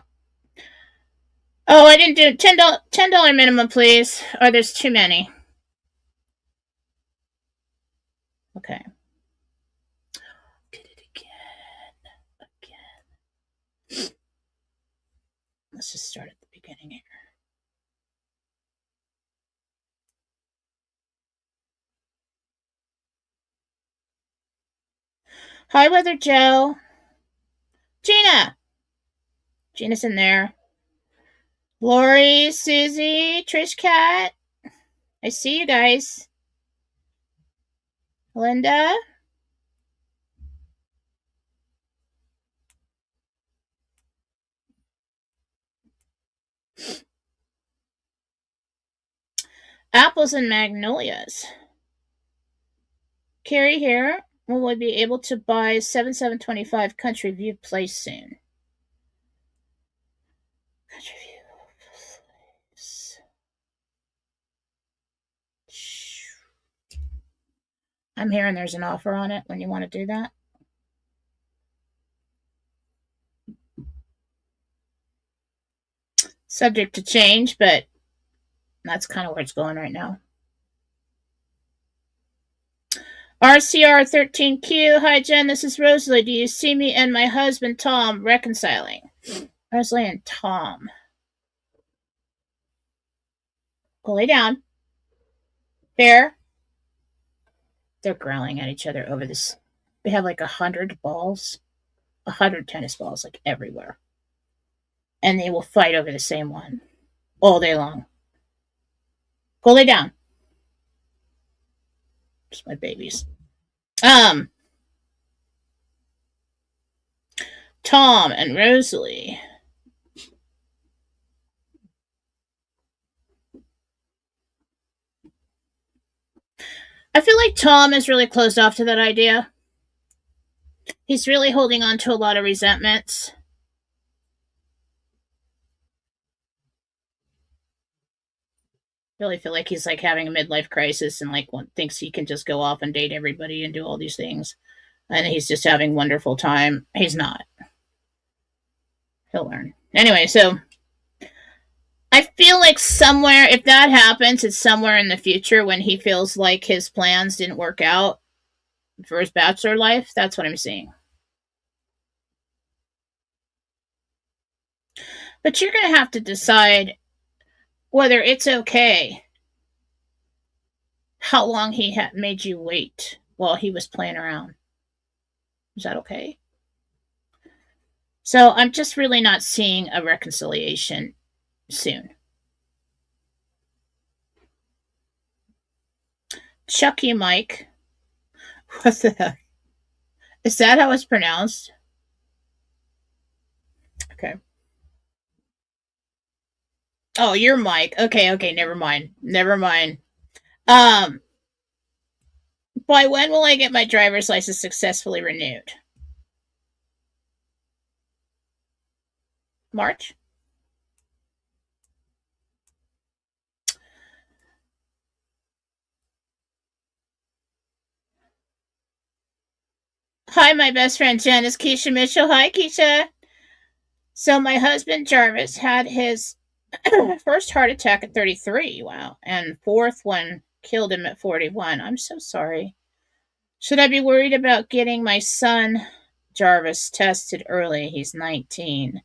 Oh, I didn't do $10 minimum, please. Or there's too many. Okay. Did it again. Let's just start at the beginning here. Hi, Weather Joe. Gina. Gina's in there. Lori, Susie, Trish Cat. I see you guys. Linda. Apples and magnolias. Carrie here. Will we be able to buy 7725 Country View Place soon? Country View Place. I'm hearing there's an offer on it when you want to do that. Subject to change, but that's kind of where it's going right now. RCR13Q. Hi, Jen. This is Rosalie. Do you see me and my husband, Tom, reconciling? Rosalie and Tom. Go lay down. Bear. They're growling at each other over this. They have like 100 balls, 100 tennis balls, like everywhere. And they will fight over the same one all day long. Go lay down. Just my babies. Tom and Rosalie. I feel like Tom is really closed off to that idea. He's really holding on to a lot of resentments. Really feel like he's like having a midlife crisis and like thinks he can just go off and date everybody and do all these things. And he's just having wonderful time. He's not. He'll learn. Anyway, so I feel like somewhere, if that happens, it's somewhere in the future when he feels like his plans didn't work out for his bachelor life. That's what I'm seeing. But you're going to have to decide whether it's okay how long he had made you wait while he was playing around. Is that okay? So I'm just really not seeing a reconciliation soon. Chucky Mike. What the heck? Is that how it's pronounced? Okay. Oh, you're Mike. Okay, never mind. Um, by when will I get my driver's license successfully renewed? March? Hi, my best friend Jen. Is Keisha Mitchell. Hi, Keisha. So my husband Jarvis had his first heart attack at 33. Wow. And fourth one killed him at 41. I'm so sorry. Should I be worried about getting my son Jarvis tested early? He's 19.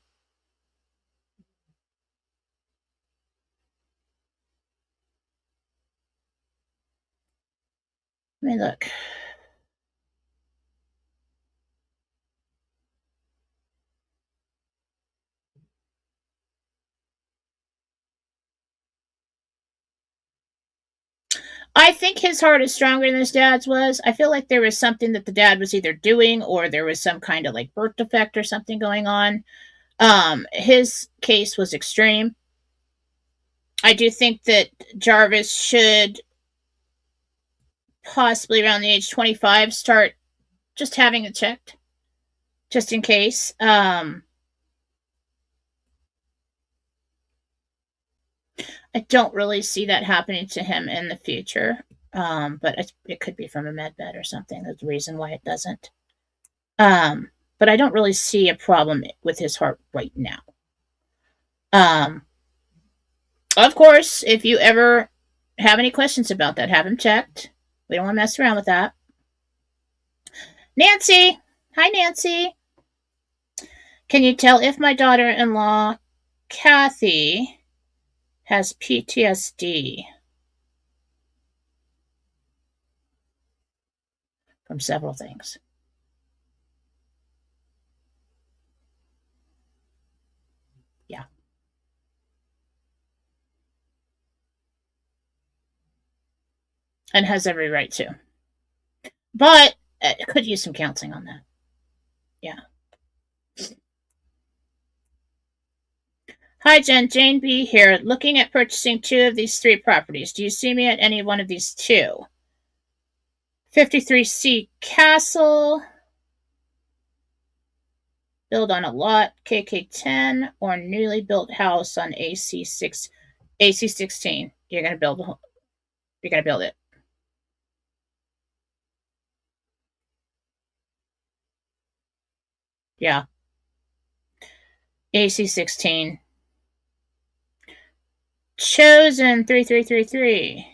Let me look. I think his heart is stronger than his dad's was. I feel like there was something that the dad was either doing or there was some kind of like birth defect or something going on. His case was extreme. I do think that Jarvis should possibly around the age 25 start just having it checked just in case. I don't really see that happening to him in the future. But it could be from a med bed or something. That's the reason why it doesn't. But I don't really see a problem with his heart right now. Of course, if you ever have any questions about that, have him checked. We don't want to mess around with that. Nancy! Hi, Nancy. Can you tell if my daughter-in-law, Kathy, has PTSD? From several things. Yeah. And has every right to. But it could use some counseling on that. Yeah. Hi, Jen. Jane B. here. Looking at purchasing 2 of these 3 properties. Do you see me at any one of these 2? 53C Castle. Build on a lot. KK10 or newly built house on AC16. You're gonna build it. Yeah. AC16. Chosen 3333.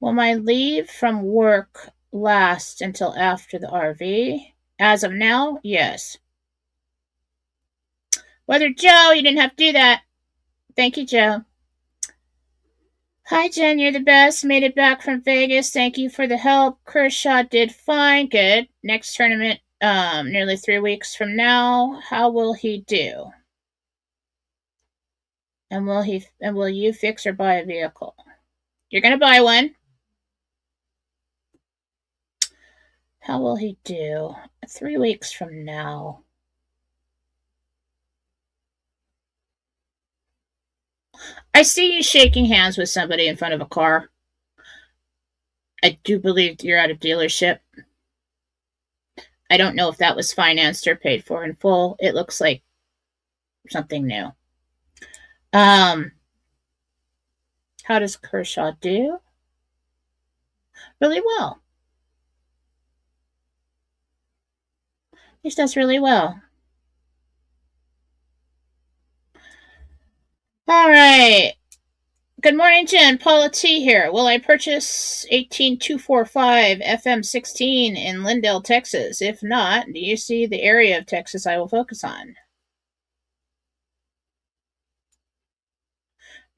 Will my leave from work last until after the RV? As of now, yes. Weather Joe, you didn't have to do that. Thank you, Joe. Hi, Jen, you're the best. Made it back from Vegas. Thank you for the help. Kershaw did fine. Good. Next tournament, nearly 3 weeks from now. How will he do? And will you fix or buy a vehicle? You're gonna buy one. How will he do? 3 weeks from now. I see you shaking hands with somebody in front of a car. I do believe you're at a dealership. I don't know if that was financed or paid for in full. It looks like something new. How does Kershaw do? Really well. He does really well. All right. Good morning, Jen. Paula T here. Will I purchase 18245 FM16 in Lindale, Texas? If not, do you see the area of Texas I will focus on?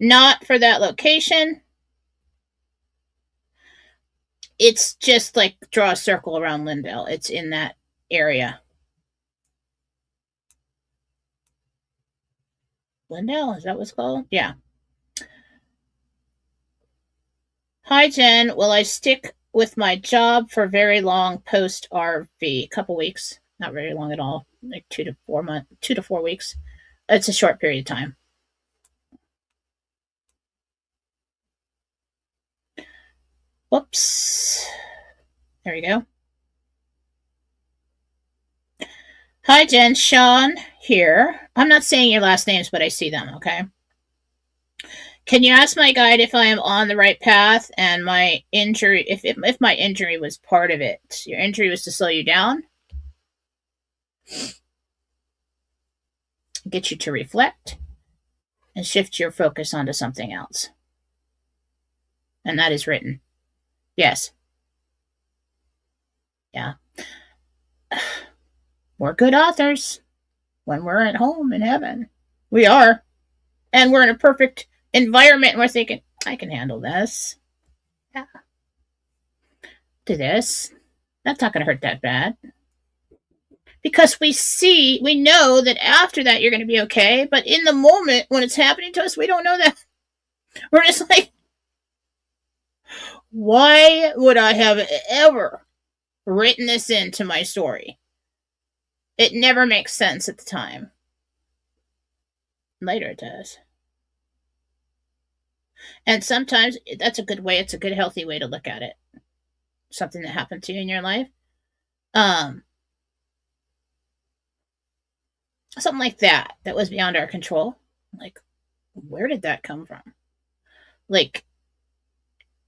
Not for that location. It's just like draw a circle around Lindale. It's in that area. Lindale, is that what it's called? Yeah. Hi, Jen. Will I stick with my job for very long post RV? Couple weeks. Not very long at all. Like 2 to 4 months, 2 to 4 weeks. It's a short period of time. Whoops. There we go. Hi, Jen. Sean here. I'm not saying your last names, but I see them, okay? Can you ask my guide if I am on the right path and my injury, if my injury was part of it? Your injury was to slow you down, get you to reflect, and shift your focus onto something else. And that is written. Yes. Yeah. We're good authors when we're at home in heaven. We are. And we're in a perfect environment and we're thinking, I can handle this. Yeah. Do this. That's not going to hurt that bad. Because we know that after that you're going to be okay. But in the moment when it's happening to us, we don't know that. We're just like, why would I have ever written this into my story? It never makes sense at the time. Later it does. And sometimes that's a good way. It's a good, healthy way to look at it. Something that happened to you in your life. Something like that was beyond our control. Like, where did that come from? Like,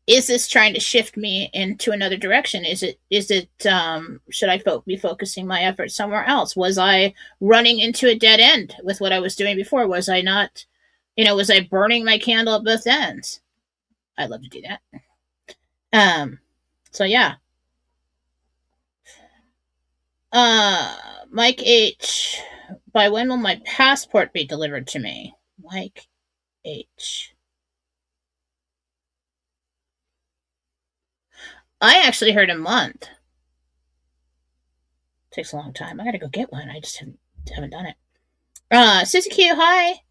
is this trying to shift me into another direction? Is it should I be focusing my efforts somewhere else? Was I running into a dead end with what I was doing before? Was I not, was I burning my candle at both ends? I'd love to do that. So yeah. Mike H. By when will my passport be delivered to me? Mike H. I actually heard a month. Takes a long time. I gotta go get one. I just haven't done it. Susie Q, hi.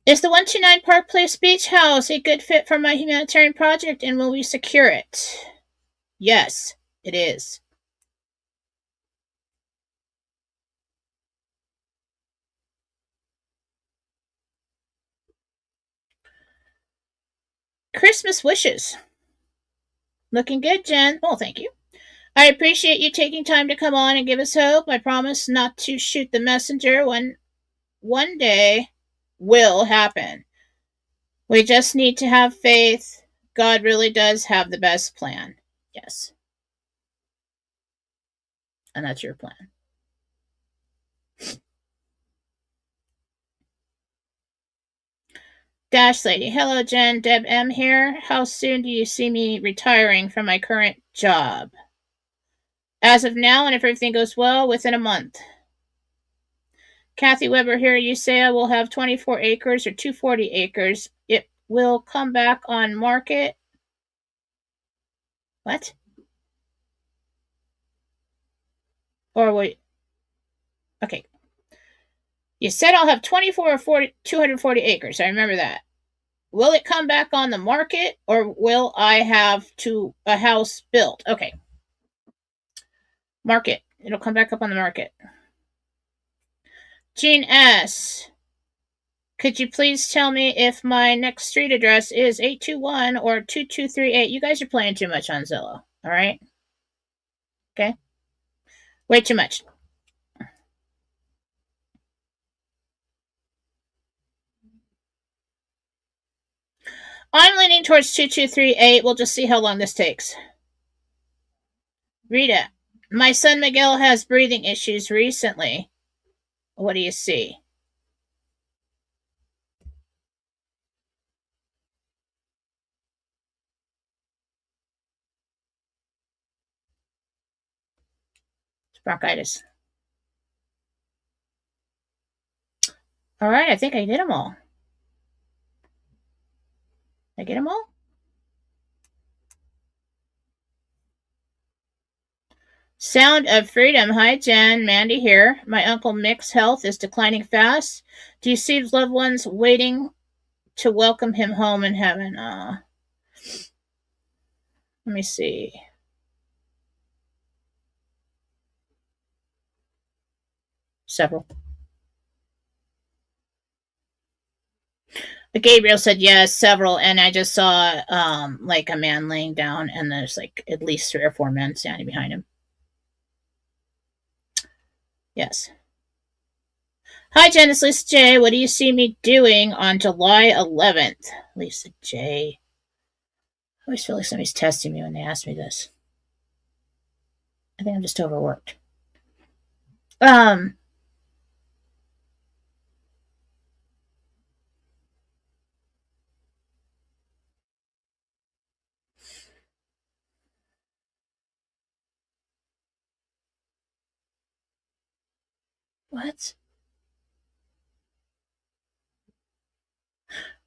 Is the 129 Park Place Beach House a good fit for my humanitarian project, and will we secure it? Yes, it is. Christmas wishes. Looking good, Jen. Oh, thank you. I appreciate you taking time to come on and give us hope. I promise not to shoot the messenger. One day will happen. We just need to have faith. God really does have the best plan. Yes. And that's your plan. Dash Lady. Hello, Jen. Deb M here. How soon do you see me retiring from my current job? As of now, and if everything goes well, within a month. Kathy Weber here. You say I will have 24 acres or 240 acres. It will come back on market. What? Or wait. Okay. You said I'll have 24 or 240 acres. I remember that. Will it come back on the market or will I have a house built? Okay. Market. It'll come back up on the market. Jean S. Could you please tell me if my next street address is 821 or 2238? You guys are playing too much on Zillow. All right? Okay? Way too much. I'm leaning towards 2238. We'll just see how long this takes. Rita, my son Miguel has breathing issues recently. What do you see? It's bronchitis. All right, I think I did them all. Did I get them all? Sound of Freedom. Hi, Jen. Mandy here. My Uncle Mick's health is declining fast. Do you see his loved ones waiting to welcome him home in heaven? Let me see. Several. Gabriel said yes, several, and I just saw like a man laying down, and there's like at least 3 or 4 men standing behind him. Yes. Hi, Jen. It's Lisa J. What do you see me doing on July 11th? Lisa J. I always feel like somebody's testing me when they ask me this. I think I'm just overworked. What?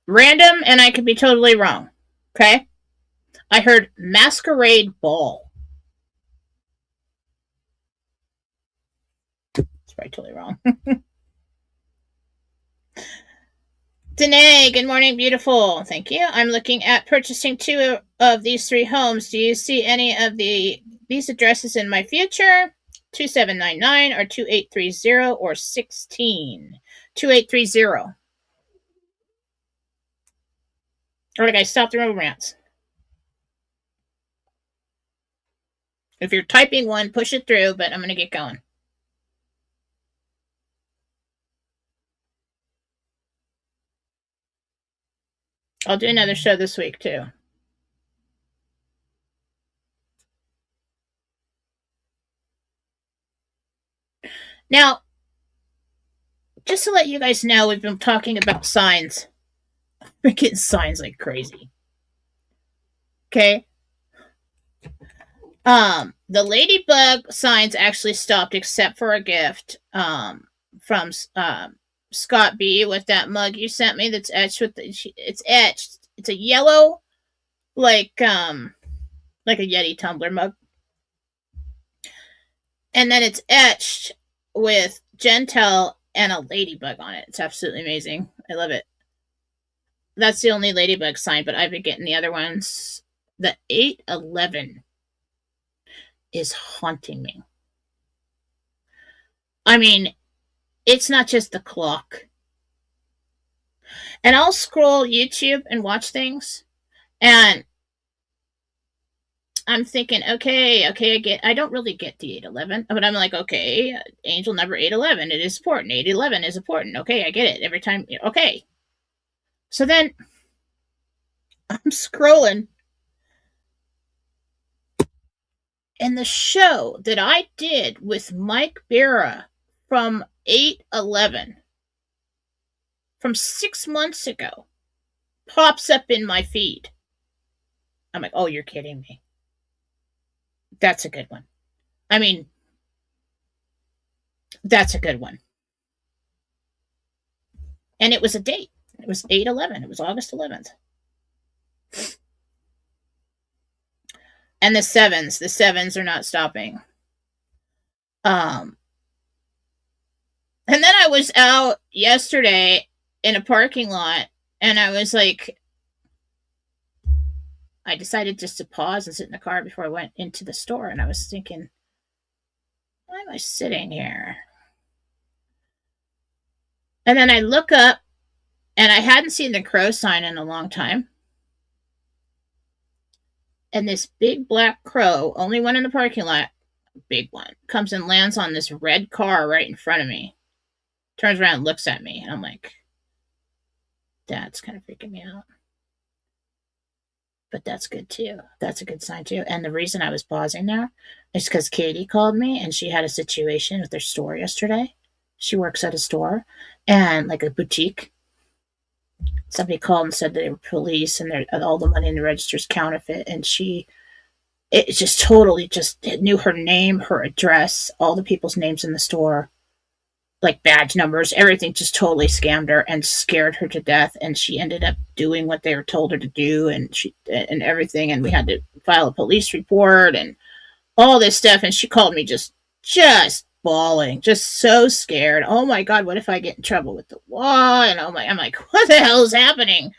Random, and I could be totally wrong. Okay? I heard masquerade ball. It's probably totally wrong. Danae, good morning, beautiful. Thank you. I'm looking at purchasing 2 of these 3 homes. Do you see any of these addresses in my future? 2799 or 2830 or 16? 2830. All right, guys, stop the romance. If you're typing one, push it through, but I'm going to get going. I'll do another show this week, too. Now, just to let you guys know, we've been talking about signs. We're getting signs like crazy. Okay? The ladybug signs actually stopped except for a gift from Scott B with that mug you sent me that's etched with it's etched. It's a yellow like a Yeti tumbler mug. And then it's etched with Jentel and a ladybug on it. It's absolutely amazing. I love it. That's the only ladybug sign, but I've been getting the other ones. The 811 is haunting me. I mean, it's not just the clock. And I'll scroll YouTube and watch things, and I'm thinking, okay, I don't really get the 811, but I'm like, okay, angel number 811, it is important. 811 is important. Okay, I get it every time. Okay. So then I'm scrolling, And the show that I did with Mike Barra from 8/11, from 6 months ago, pops up in my feed. I'm like, oh, you're kidding me. That's a good one. I mean, that's a good one. And it was a date. It was 8/11. It was August 11th. And the sevens are not stopping. And then I was out yesterday in a parking lot, and I was like, I decided just to pause and sit in the car before I went into the store, and I was thinking, why am I sitting here? And then I look up, and I hadn't seen the crow sign in a long time. And this big black crow, only one in the parking lot, big one, comes and lands on this red car right in front of me. Turns around and looks at me, and I'm like, that's kind of freaking me out. But that's good too. That's a good sign too. And the reason I was pausing there is because Katie called me, and she had a situation with their store yesterday. She works at a store, and like a boutique. Somebody called and said they were police, and all the money in the register is counterfeit. And it just totally just knew her name, her address, all the people's names in the store, like badge numbers, everything. Just totally scammed her and scared her to death. And she ended up doing what they were told her to do, and everything. And we had to file a police report and all this stuff. And she called me just bawling, just so scared. Oh my God, what if I get in trouble with the law? And I'm like, what the hell is happening?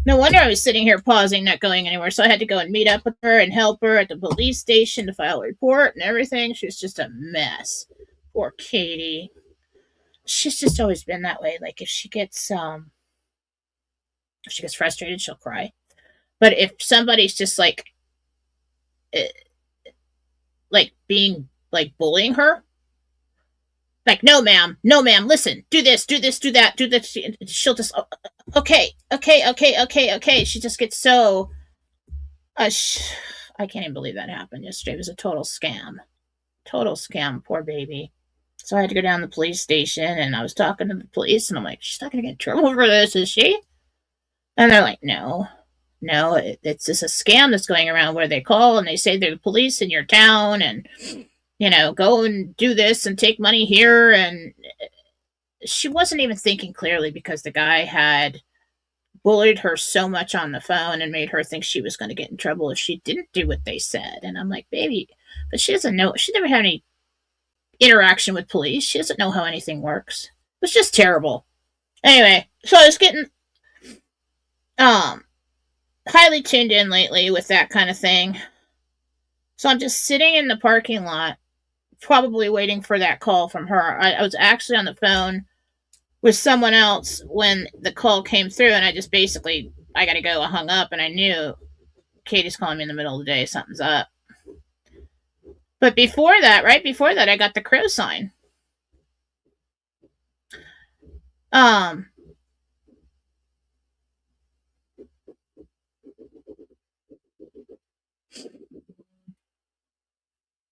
No wonder I was sitting here pausing, not going anywhere. So I had to go and meet up with her and help her at the police station to file a report and everything. She was just a mess. Poor Katie. She's just always been that way. Like if she gets frustrated, she'll cry. But if somebody's just like being like bullying her, like, no, ma'am, listen, do this, do that, do this. She'll just, okay. She just gets so, I can't even believe that happened yesterday. It was a total scam. Poor baby. So I had to go down to the police station, and I was talking to the police, and I'm like, she's not going to get in trouble for this, is she? And they're like, no, it's just a scam that's going around where they call and they say they're the police in your town, and go and do this and take money here. And she wasn't even thinking clearly, because the guy had bullied her so much on the phone and made her think she was going to get in trouble if she didn't do what they said. And I'm like, baby, but she doesn't know. She never had any interaction with police. She doesn't know how anything works. It was just terrible. Anyway, so I was getting highly tuned in lately with that kind of thing. So I'm just sitting in the parking lot, probably waiting for that call from her. I was actually on the phone with someone else when the call came through, and I just basically, I gotta go. I hung up, and I knew Katie's calling me in the middle of the day. Something's up. But before that, right before that, I got the crow sign.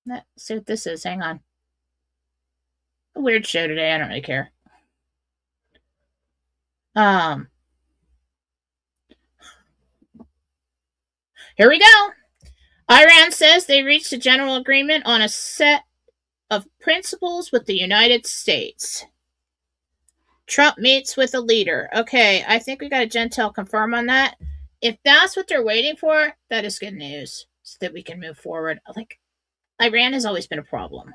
Let's see what this is. Hang on. A weird show today. I don't really care. Here we go. Iran says they reached a general agreement on a set of principles with the United States. Trump meets with a leader. Okay, I think we got a Jentel confirm on that. If that's what they're waiting for, that is good news, so that we can move forward. Like, Iran has always been a problem,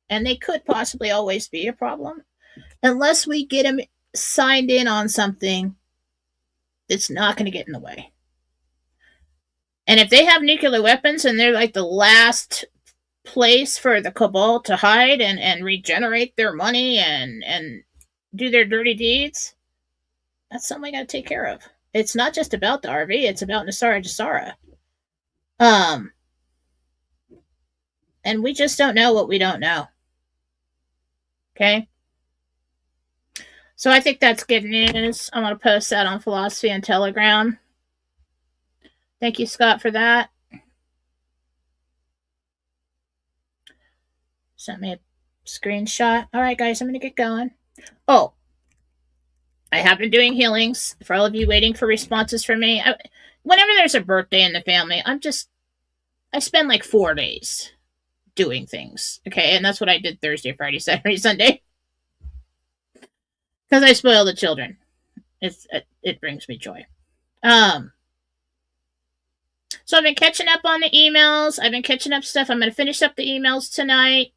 and they could possibly always be a problem unless we get them signed in on something that's not going to get in the way. And if they have nuclear weapons and they're like the last place for the cabal to hide and regenerate their money and do their dirty deeds, that's something we got to take care of. It's not just about the RV, it's about Nasara Jasara. And we just don't know what we don't know. Okay? So I think that's good news. I'm going to post that on Fallawsophy and Telegram. Thank you, Scott, for that. Sent me a screenshot. All right, guys, I'm going to get going. Oh, I have been doing healings. For all of you waiting for responses from me, whenever there's a birthday in the family, I spend like 4 days doing things. Okay, and that's what I did Thursday, Friday, Saturday, Sunday. Because I spoil the children. It brings me joy. So I've been catching up on the emails. I've been catching up stuff. I'm going to finish up the emails tonight.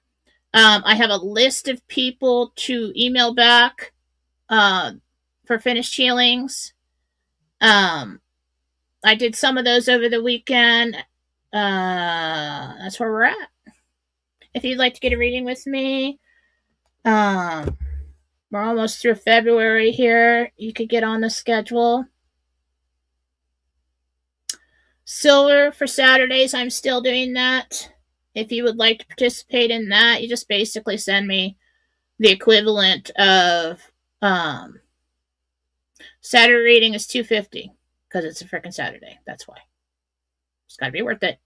I have a list of people to email back for finished healings. I did some of those over the weekend. That's where we're at. If you'd like to get a reading with me, we're almost through February here. You could get on the schedule. Silver for Saturdays, I'm still doing that. If you would like to participate in that, you just basically send me the equivalent of Saturday reading is $250 because it's a freaking Saturday. That's why. It's got to be worth it.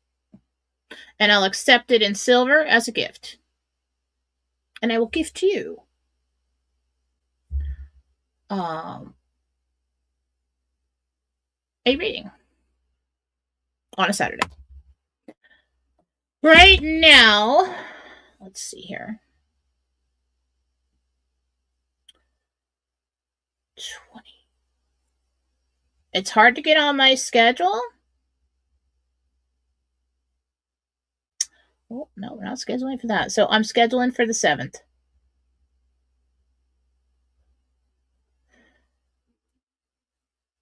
And I'll accept it in silver as a gift. And I will gift to you a reading on a Saturday. Right now, let's see here. 20. It's hard to get on my schedule. Oh, no, we're not scheduling for that. So I'm scheduling for the 7th.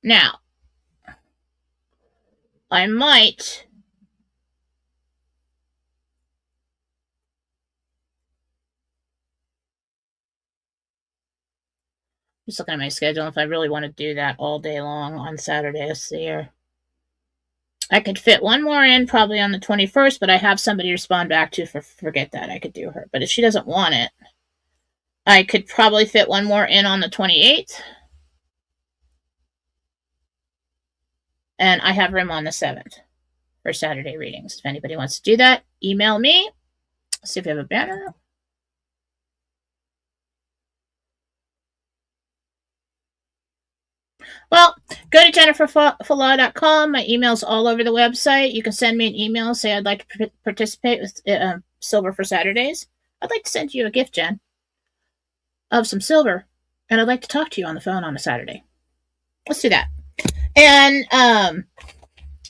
Now, I might just looking at my schedule if I really want to do that all day long on Saturday. Let's see here. I could fit one more in probably on the 21st, but I have somebody to respond back to forget that. I could do her. But if she doesn't want it, I could probably fit one more in on the 28th. And I have room on the 7th for Saturday readings. If anybody wants to do that, email me. Let's see if we have a banner. Well, go to jenniferfallaw.com. My email's all over the website. You can send me an email, say I'd like to participate with Silver for Saturdays. I'd like to send you a gift, Jen, of some silver, and I'd like to talk to you on the phone on a Saturday. Let's do that. And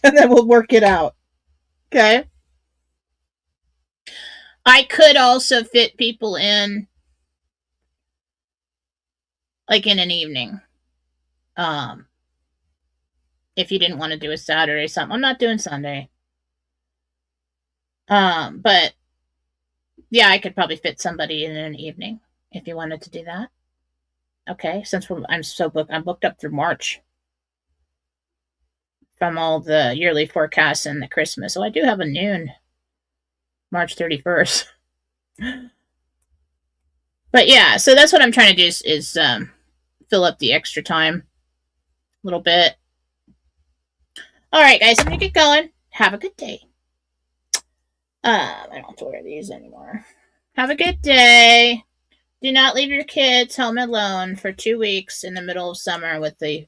then we'll work it out. Okay? I could also fit people in like in an evening. If you didn't want to do a Saturday or something. I'm not doing Sunday. But yeah, I could probably fit somebody in an evening if you wanted to do that. Okay, since I'm so booked, I'm booked up through March from all the yearly forecasts and the Christmas. So I do have a noon, March 31st. But yeah, so that's what I'm trying to do is fill up the extra time a little bit. All right, guys, I'm going to get going. Have a good day. I don't have to wear these anymore. Have a good day. Do not leave your kids home alone for 2 weeks in the middle of summer with the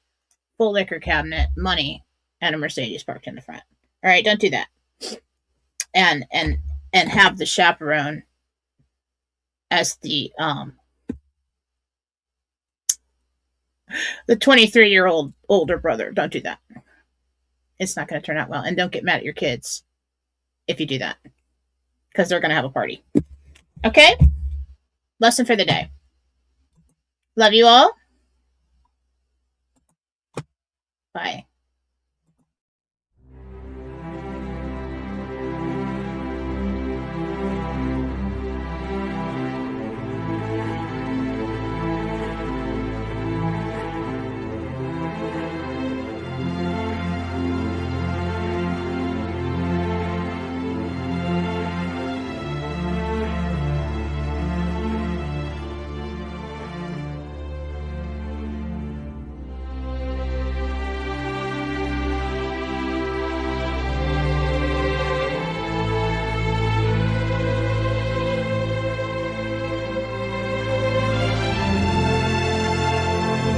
full liquor cabinet, money, and a Mercedes parked in the front. All right, don't do that. And have the chaperone as the 23-year-old older brother. Don't do that. It's not going to turn out well. And don't get mad at your kids if you do that, because they're going to have a party. Okay? Lesson for the day. Love you all. Bye.